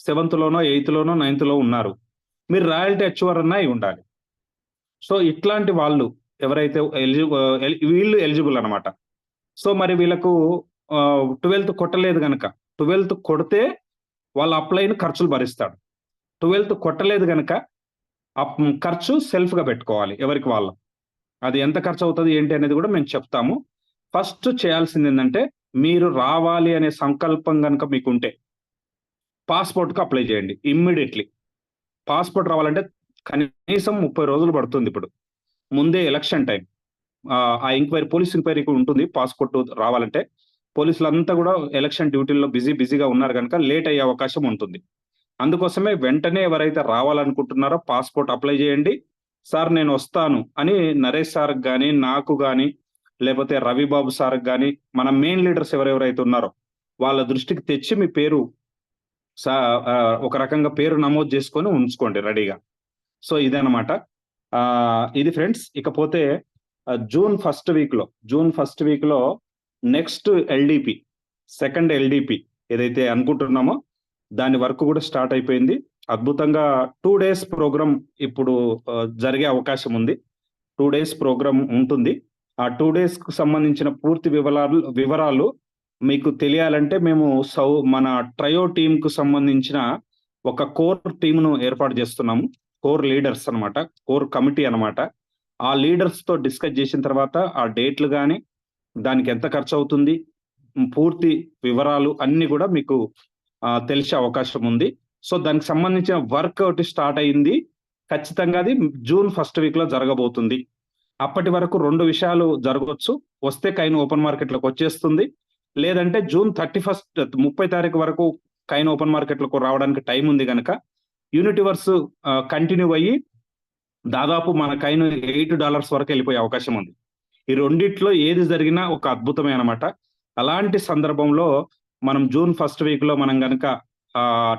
7th లోనో 8th లోనో 9th లో ఉన్నారు, మీరు రాయల్టీ అచ్యూర్ అన్న అయి ఉండాలి. సో ఇట్లాంటి వాళ్ళు ఎవరైతే వీళ్ళు ఎలిజిబుల్ అనమాట. సో మరి వీళ్ళకు 12th కొట్టలేదు కనుక, 12th కొడితే వాళ్ళ అప్లైన్ ఖర్చులు భరిస్తాడు. 12th కొట్టలేదు కనుక ఖర్చు సెల్ఫ్గా పెట్టుకోవాలి ఎవరికి వాళ్ళ. అది ఎంత ఖర్చు అవుతుంది ఏంటి అనేది కూడా మేము చెప్తాము. ఫస్ట్ చేయాల్సింది ఏంటంటే, మీరు రావాలి అనే సంకల్పం కనుక మీకుంటే పాస్పోర్ట్కి అప్లై చేయండి ఇమ్మీడియట్లీ. పాస్పోర్ట్ రావాలంటే కనీసం 30 రోజులు పడుతుంది. ఇప్పుడు ముందే ఎలక్షన్ టైం, ఆ ఎంక్వైరీ పోలీస్ ఎంక్వైరీకి ఉంటుంది. పాస్పోర్ట్ రావాలంటే పోలీసులంతా కూడా ఎలక్షన్ డ్యూటీల్లో బిజీగా ఉన్నారు కనుక లేట్ అయ్యే అవకాశం ఉంటుంది. అందుకోసమే వెంటనే ఎవరైతే రావాలనుకుంటున్నారో పాస్పోర్ట్ అప్లై చేయండి. సార్ నేను వస్తాను అని నరేష్ సార్కి కానీ, నాకు కానీ, లేకపోతే రవిబాబు సార్కి కానీ, మన మెయిన్ లీడర్స్ ఎవరెవరైతే ఉన్నారో వాళ్ళ దృష్టికి తెచ్చి మీ పేరు ఒక రకంగా పేరు నమోదు చేసుకొని ఉంచుకోండి రెడీగా. సో ఇదనమాట. ఇది ఫ్రెండ్స్. ఇకపోతే జూన్ ఫస్ట్ వీక్ లో నెక్స్ట్ ఎల్డిపి, సెకండ్ ఎల్డిపి ఏదైతే అనుకుంటున్నామో దాని వర్క్ కూడా స్టార్ట్ అయిపోయింది. అద్భుతంగా 2 days ప్రోగ్రామ్ ఇప్పుడు జరిగే అవకాశం ఉంది. 2 days ప్రోగ్రామ్ ఉంటుంది. ఆ 2 days కు సంబంధించిన పూర్తి వివరాలు మీకు తెలియాలంటే మేము మన ట్రయో టీమ్ కు సంబంధించిన ఒక కోర్ టీమును ఏర్పాటు చేస్తున్నాము. కోర్ లీడర్స్ అనమాట, కోర్ కమిటీ అనమాట. ఆ లీడర్స్ తో డిస్కస్ చేసిన తర్వాత ఆ డేట్లు కానీ, దానికి ఎంత ఖర్చు అవుతుంది, పూర్తి వివరాలు అన్ని కూడా మీకు తెలిసే అవకాశం ఉంది. సో దానికి సంబంధించిన వర్క్ ఒకటి స్టార్ట్ అయింది. ఖచ్చితంగా అది జూన్ ఫస్ట్ వీక్ లో జరగబోతుంది. అప్పటి వరకు 2 విషయాలు జరగవచ్చు. వస్తే కైన్ ఓపెన్ మార్కెట్లోకి వచ్చేస్తుంది, లేదంటే జూన్ 30 తారీఖు వరకు కైన్ ఓపెన్ మార్కెట్లకు రావడానికి టైం ఉంది కనుక యూనిటివర్స్ కంటిన్యూ అయ్యి దాదాపు మన కైన్ $8 వరకు వెళ్ళిపోయే అవకాశం ఉంది. ఈ రెండిట్లో ఏది జరిగినా ఒక అద్భుతమే అనమాట. అలాంటి సందర్భంలో మనం జూన్ ఫస్ట్ వీక్ లో మనం కనుక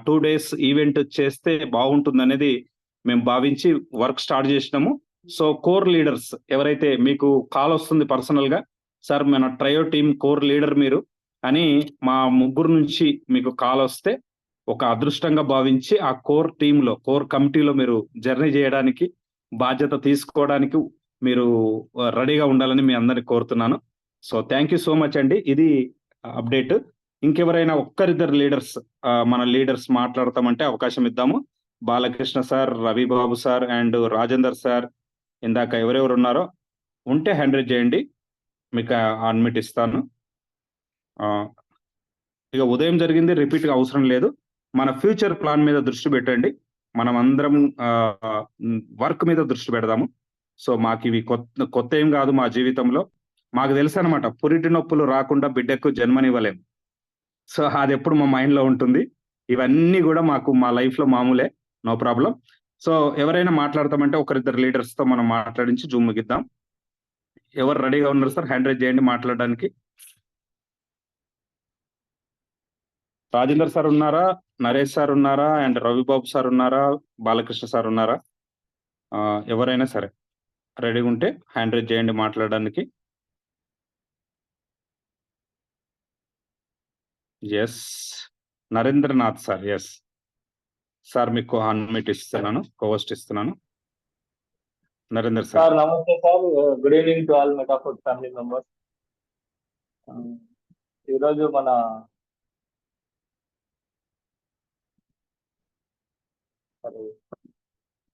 2 days ఈవెంట్ చేస్తే బాగుంటుంది అనేది మేము భావించి వర్క్ స్టార్ట్ చేసినాము. సో కోర్ లీడర్స్ ఎవరైతే, మీకు కాల్ వస్తుంది పర్సనల్ గా, సార్ మన ట్రయో టీమ్ కోర్ లీడర్ మీరు అని మా 3 నుంచి మీకు కాల్ వస్తే ఒక అదృష్టంగా భావించి ఆ కోర్ టీంలో, కోర్ కమిటీలో మీరు జర్నీ చేయడానికి, బాధ్యత తీసుకోవడానికి మీరు రెడీగా ఉండాలని మీ అందరికి కోరుతున్నాను. So thank you so much అండి. ఇది అప్డేట్. ఇంకెవరైనా ఒక్కరిద్దరు లీడర్స్, మన లీడర్స్ మాట్లాడతామంటే అవకాశం ఇద్దాము. Balakrishna sir, Ravibabu sir and Rajender sir, ఇందాక ఎవరెవరు ఉన్నారో ఉంటే హ్యాండ్ రైజ్ చేయండి, మీకు అడ్మిట్ ఇస్తాను. ఇక ఉదయం జరిగింది రిపీట్గా అవసరం లేదు. మన ఫ్యూచర్ ప్లాన్ మీద దృష్టి పెట్టండి. మనం అందరం వర్క్ మీద దృష్టి పెడదాము. సో మాకు ఇవి కొత్త ఏం కాదు మా జీవితంలో. మాకు తెలుసు అనమాట, పురిటి నొప్పులు రాకుండా బిడ్డకు జన్మనివ్వలేము. సో అది ఎప్పుడు మా మైండ్లో ఉంటుంది. ఇవన్నీ కూడా మాకు మా లైఫ్లో మామూలే, నో ప్రాబ్లం. సో ఎవరైనా మాట్లాడతామంటే ఒకరిద్దరు లీడర్స్తో మనం మాట్లాడించి జూమ్ ముగిద్దాం. ఎవరు రెడీగా ఉన్నారు సార్? హ్యాండ్ రైజ్ చేయండి మాట్లాడడానికి. రాజేందర్ సార్ ఉన్నారా, నరేష్ సార్ ఉన్నారా, అండ్ రవిబాబు సార్ ఉన్నారా, బాలకృష్ణ సార్ ఉన్నారా? ఎవరైనా సరే రెడీగా ఉంటే హ్యాండ్ రైజ్ చేయండి మాట్లాడడానికి. Yes, Narendranath sir. Yes sir, మీకు అన్మిట్ ఇస్తున్నాను, కోవస్ట్ ఇస్తున్నాను. నరేందర్ సార్. సార్ నమస్తే sir. Good evening to all Metafood family members. ఈరోజు మన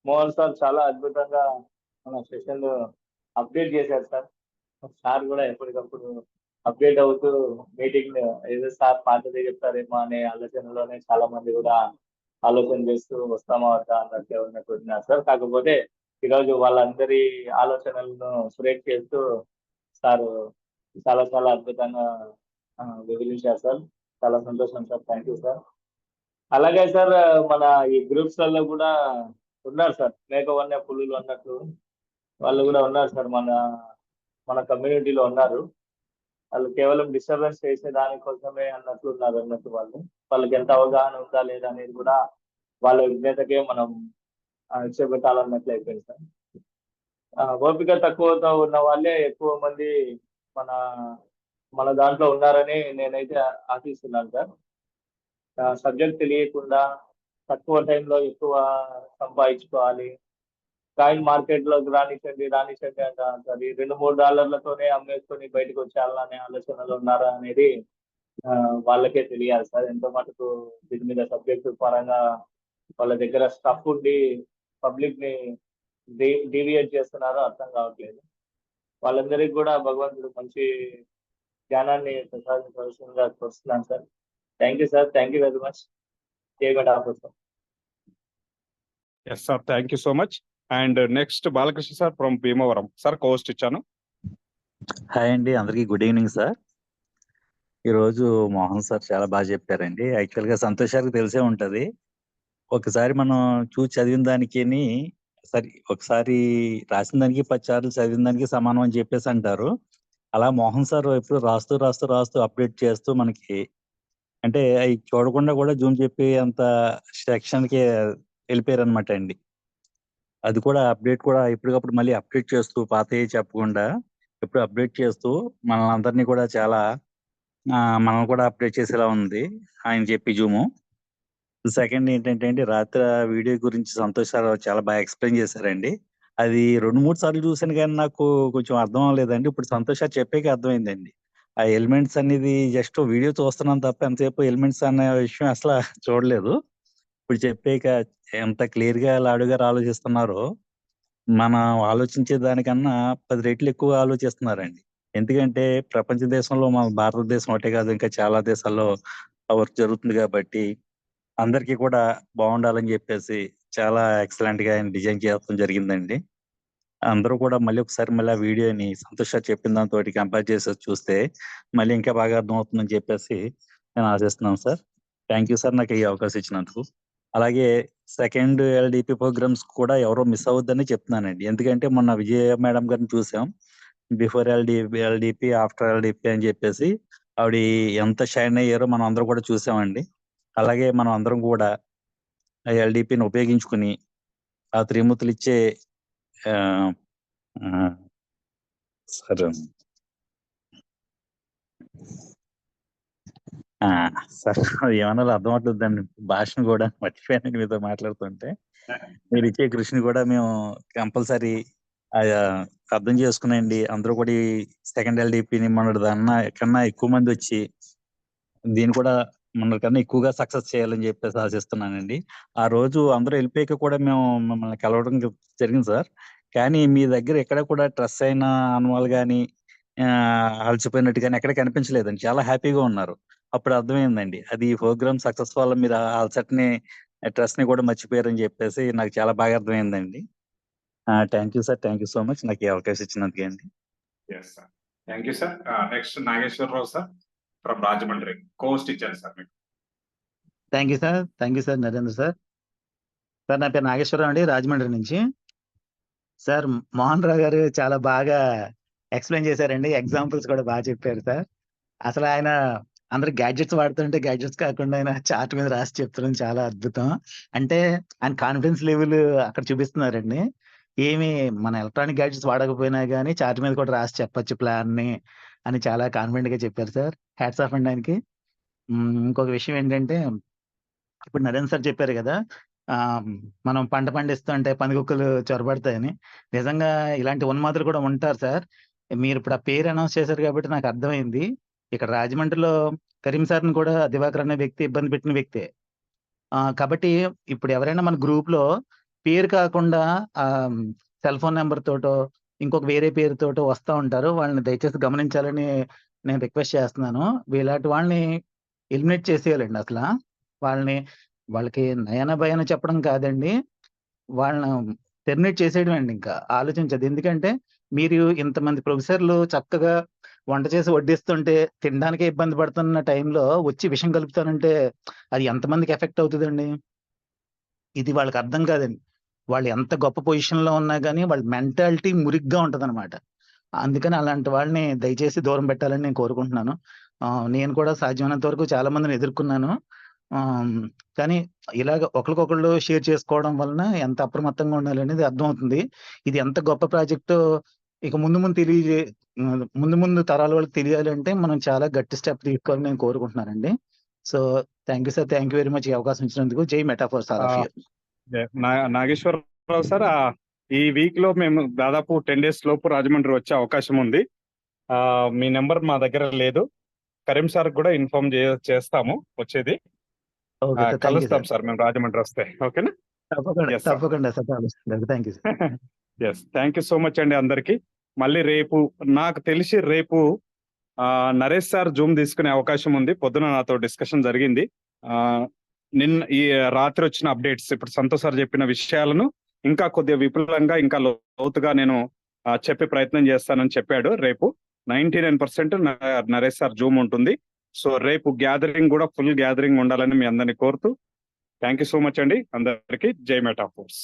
మోహన్ సార్ చాలా అద్భుతంగా మన సెషన్ అప్డేట్ చేశారు సార్. సార్ కూడా ఎప్పటికప్పుడు అప్డేట్ అవుతూ మీటింగ్ ఏదో సార్ పాతదే చెప్తారేమో అనే ఆలోచనలోనే చాలా మంది కూడా ఆలోచన చేస్తూ వస్తామా వద్దా అన్నట్టు ఉన్నట్టున్నారు సార్. కాకపోతే ఈరోజు వాళ్ళందరి ఆలోచనలను సురేట్ చేస్తూ సార్ చాలా చాలా అద్భుతంగా వివరించారు సార్. చాలా సంతోషం సార్. Thank you sir. అలాగే సార్ మన ఈ గ్రూప్స్ లలో కూడా ఉన్నారు సార్, మేకవన్య పులులు అన్నట్లు వాళ్ళు కూడా ఉన్నారు సార్. మన కమ్యూనిటీలో ఉన్నారు. వాళ్ళు కేవలం డిస్టర్బెన్స్ చేసే దానికోసమే అన్నట్లు ఉన్నారు అన్నట్టు వాళ్ళకి ఎంత అవగాహన ఉందా లేదా అనేది కూడా వాళ్ళ విజ్ఞతకే మనం చేపట్టాలన్నట్లు అయిపోయింది సార్. ఓపిక తక్కువతో ఉన్న వాళ్ళే ఎక్కువ మంది మన దాంట్లో ఉన్నారని నేనైతే ఆశిస్తున్నాను సార్. సబ్జెక్ట్ తెలియకుండా తక్కువ టైంలో ఎక్కువ సంపాదించుకోవాలి, కాయిన్ మార్కెట్ లోకి రానిచ్చండి అంటారు సార్. ఈ $2-3 అమ్మేసుకొని బయటకు వచ్చేయాలనే ఆలోచనలో ఉన్నారా అనేది వాళ్ళకే తెలియాలి సార్. ఎంతో మటుకు దీని మీద సబ్జెక్ట్ పరంగా వాళ్ళ దగ్గర స్టఫ్ ఉండి పబ్లిక్ ని డీవియేట్ చేస్తున్నారో అర్థం కావట్లేదు. వాళ్ళందరికీ కూడా భగవంతుడు మంచి జ్ఞానాన్ని ప్రసాదించవలసిందిగా వస్తున్నాను sir. Thank you sir. Thank you very much. Yes sir, thank you so much. And next Balakrishna sir from Bhimavaram. Sir కోస్ట్ ఇచ్చాను. హాయ్ అండి, అందరికీ గుడ్ ఈవినింగ్ సార్. ఈరోజు మోహన్ సార్ చాలా బాగా చెప్పారండి. యాక్చువల్గా సంతోష్ గారికి తెలిసే ఉంటుంది. ఒకసారి మనం చూసి చదివిన దానికి సరే, ఒకసారి రాసిన దానికి 10 సార్లు చదివిన దానికి సమానం అని చెప్పేసి అంటారు. అలా మోహన్ సార్ ఎప్పుడు రాస్తూ అప్డేట్ చేస్తూ మనకి అంటే అవి చూడకుండా కూడా జూమ్ చెప్పి అంత సెక్షన్కి వెళ్ళిపోయారు అనమాట అండి. అది కూడా అప్డేట్ కూడా ఎప్పటికప్పుడు మళ్ళీ అప్డేట్ చేస్తూ పాతవి చెప్పకుండా ఎప్పుడు అప్డేట్ చేస్తూ మనల్ని అందరినీ కూడా చాలా మనం కూడా అప్డేట్ చేసేలా ఉంది ఆయన చెప్పి జూము. సెకండ్ ఏంటంటే రాత్రి వీడియో గురించి సంతోష్ సార్ చాలా బాగా ఎక్స్ప్లెయిన్ చేశారండి. అది 2-3 సార్లు చూసాను కానీ నాకు కొంచెం అర్థం అవ్వలేదండి. ఇప్పుడు సంతోష్ సార్ చెప్పాక అర్థమైందండి. ఆ ఎలిమెంట్స్ అనేది జస్ట్ వీడియో చూస్తున్నాను తప్ప ఎంతసేపు ఎలిమెంట్స్ అనే విషయం అసలు చూడలేదు. ఇప్పుడు చెప్పాక ఎంత క్లియర్ గా లాడు గారు ఆలోచిస్తున్నారో మనం ఆలోచించే దానికన్నా 10 రెట్లు ఎక్కువ ఆలోచిస్తున్నారండి. ఎందుకంటే ప్రపంచ దేశంలో మన భారతదేశం ఒకటే కాదు, ఇంకా చాలా దేశాల్లో వర్క్ జరుగుతుంది కాబట్టి అందరికీ కూడా బాగుండాలని చెప్పేసి చాలా ఎక్సలెంట్ గా ఆయన డిజైన్ చేయడం జరిగిందండి. అందరూ కూడా మళ్ళీ ఒకసారి ఆ వీడియోని సంతోష్ గారు చెప్పిన దాంతో కంపేర్ చేసి చూస్తే మళ్ళీ ఇంకా బాగా అర్థమవుతుందని చెప్పేసి నేను ఆశిస్తున్నాను సార్. థ్యాంక్ యూ సార్, నాకు ఈ అవకాశం ఇచ్చినందుకు. అలాగే సెకండ్ ఎల్డిపి ప్రోగ్రామ్స్ కూడా ఎవరో మిస్ అవ్వద్దని చెప్తున్నానండి. ఎందుకంటే మొన్న విజయ మేడం గారిని చూసాం, బిఫోర్ ఎల్డిపి ఆఫ్టర్ ఎల్డిపి అని చెప్పేసి ఆవిడ ఎంత షైన్ అయ్యారో మనం అందరం కూడా చూసామండి. అలాగే మనం అందరం కూడా ఎల్డిపిని ఉపయోగించుకుని ఆ త్రిమూర్తులు ఇచ్చే సార్ సార్ ఏమన్నా అర్థం అవుతుందండి, భాషను కూడా మర్చిపోయానండి మీతో మాట్లాడుతుంటే. మీరు ఇచ్చే కృషిని కూడా మేము కంపల్సరీ అర్థం చేసుకున్నాండి. అందరూ కూడా ఈ సెకండ్ ఎల్డిపిని కన్నా ఎక్కువ మంది వచ్చి దీన్ని కూడా కన్నా ఎక్కువగా సక్సెస్ చేయాలని చెప్పేసి ఆశిస్తున్నానండి. ఆ రోజు అందరూ వెళ్ళిపోయాక కూడా మేము మిమ్మల్ని కలవడం జరిగింది సార్. కానీ మీ దగ్గర ఎక్కడ కూడా స్ట్రెస్ అయిన అనుమానాలు కానీ అలసిపోయినట్టు కానీ ఎక్కడ కనిపించలేదండి. చాలా హ్యాపీగా ఉన్నారు. అప్పుడు అర్థమైందండి, అది ఈ ప్రోగ్రామ్ సక్సెస్ వల్ల మీరు ఆ అలసటని స్ట్రెస్ ని కూడా మర్చిపోయారని చెప్పేసి నాకు చాలా బాగా అర్థమైందండి. Thank you sir. Thank you so much నాకు ఈ అవకాశం ఇచ్చినందుకు అండి. Thank you sir. Next Nageswara Rao sir from Rajahmundry. కోస్ట్ ఇచ్చారు సార్ మీకు. Thank you sir. Thank you sir Narendra sir. Sir నా పేరు నాగేశ్వరరావు అండి, రాజమండ్రి నుంచి. సార్ మోహన్ రావు గారు చాలా బాగా ఎక్స్ప్లెయిన్ చేశారండి, ఎగ్జాంపుల్స్ కూడా బాగా చెప్పారు సార్. అసలు ఆయన అందరు గ్యాడ్జెట్స్ వాడుతుంటే గ్యాడ్జెట్స్ కాకుండా ఆయన చార్ట్ మీద రాసి చెప్తడం చాలా అద్భుతం. అంటే ఆయన కాన్ఫిడెన్స్ లెవెల్ అక్కడ చూపిస్తున్నారండి. ఏమి మన ఎలక్ట్రానిక్ గ్యాడ్జెట్స్ వాడకపోయినా గానీ చార్ట్ మీద కూడా రాసి చెప్పొచ్చు ప్లాన్‌ని అని చాలా కాన్ఫిడెంట్‌గా చెప్పారు సార్. హ్యాట్స్ ఆఫ్ అండి ఆయనకి. ఇంకొక విషయం ఏంటంటే ఇప్పుడు నరేంద్ర సార్ చెప్పారు గదా! మనం పంట పండిస్తుంటే పందికొక్కులు చొరబడతాయని. నిజంగా ఇలాంటి ఉన్మాదులు కూడా ఉంటారు సార్. మీరిప్పుడు ఆ పేరు అనౌన్స్ చేశారు కాబట్టి నాకు అర్థమైంది. ఇక్కడ రాజమండ్రిలో కరీం సార్‌ని కూడా దివాకర్ అనే వ్యక్తి ఇబ్బంది పెట్టిన వ్యక్తే. కాబట్టి ఇప్పుడు ఎవరైనా మన గ్రూప్‌లో పేరు కాకుండా సెల్ ఫోన్ నంబర్ తోటో, ఇంకొక వేరే పేరుతోటో వస్తా ఉంటారు. వాళ్ళని దయచేసి గమనించాలని నేను రిక్వెస్ట్ చేస్తున్నాను. ఇలాంటి వాళ్ళని ఎలిమినేట్ చేసేయాలండి అసల. వాళ్ళకి నయానా భయానా చెప్పడం కాదండి. వాళ్ళని టెర్మినేట్ చేసేయడమే అండి ఇంకా. ఆలోచించొద్దు. ఎందుకంటే మీరు ఇంతమంది ప్రొఫెసర్‌లు చక్కగా వంట చేసి వడ్డిస్తుంటే తినడానికే ఇబ్బంది పడుతున్న టైంలో వచ్చి విషం కలుపుతానంటే అది ఎంతమందికి ఎఫెక్ట్ అవుతదండి? ఇది వాళ్ళకి అర్థం కాదండి. వాళ్ళు ఎంత గొప్ప పొజిషన్‌లో ఉన్నా గాని వాళ్ళ మెంటాలిటీ మురికిగా ఉంటదనమాట. అందుకని అలాంటి వాళ్ళని దయచేసి దూరం పెట్టాలని నేను కోరుకుంటున్నాను. నేను కూడా సాధ్యమైనంత వరకు చాలా మందిని ఎదుర్కొన్నాను. కానీ ఇలాగ ఒకళ్ళకొకళ్ళు షేర్ చేసుకోవడం వలన ఎంత అప్రమత్తంగా ఉండాలనేది అర్థమవుతుంది. ఇది ఎంత గొప్ప ప్రాజెక్టో ఇక ముందు ముందు తరాల వాళ్ళకి తెలియాలంటే మనం చాలా గట్టి స్టెప్ తీసుకోవాలని నేను కోరుకుంటున్నానండి. So, thank you sir. Thank you very much ఈ అవకాశం ఇచ్చినందుకు. జై Metaforce all of you. Nageswara Rao sir, ఈ వీక్ లో మేము దాదాపు 10 days లోపు రాజమండ్రి వచ్చే అవకాశం ఉంది. మీ నెంబర్ మా దగ్గర లేదు. కరీం సార్ కూడా ఇన్ఫార్మ్ చేస్తాము వచ్చేది. Okay sir. థాంక్ యూ కలుస్తాం సార్. సార్ మేము రాజమండ్రి వస్తే. ఓకేనా? తప్పకుండా. Yes sir. తప్పకుండా సార్. కలుస్తాను. Thank you sir. Yes, thank you so much అండి అందరికి. మళ్ళీ రేపు నాకు తెలిసి నరేష్ సార్ జూమ్ తీసుకునే అవకాశం ఉంది. పొద్దున నాతో డిస్కషన్ జరిగింది. నిన్న ఈ రాత్రి వచ్చిన అప్డేట్స్, ఇప్పుడు సంతోష్ సార్ చెప్పిన విషయాలను ఇంకా కొద్దిగా విపులంగా ఇంకా లోతుగా నేను చెప్పే ప్రయత్నం చేస్తానని చెప్పాడు. రేపు 99% నరేష్ సార్ జూమ్ ఉంటుంది. సో రేపు గ్యాదరింగ్ కూడా ఫుల్ గ్యాదరింగ్ ఉండాలని మీ అందరినీ కోరుతూ థ్యాంక్ యూ సో మచ్ అండి అందరికి. జై మెటాఫోర్స్.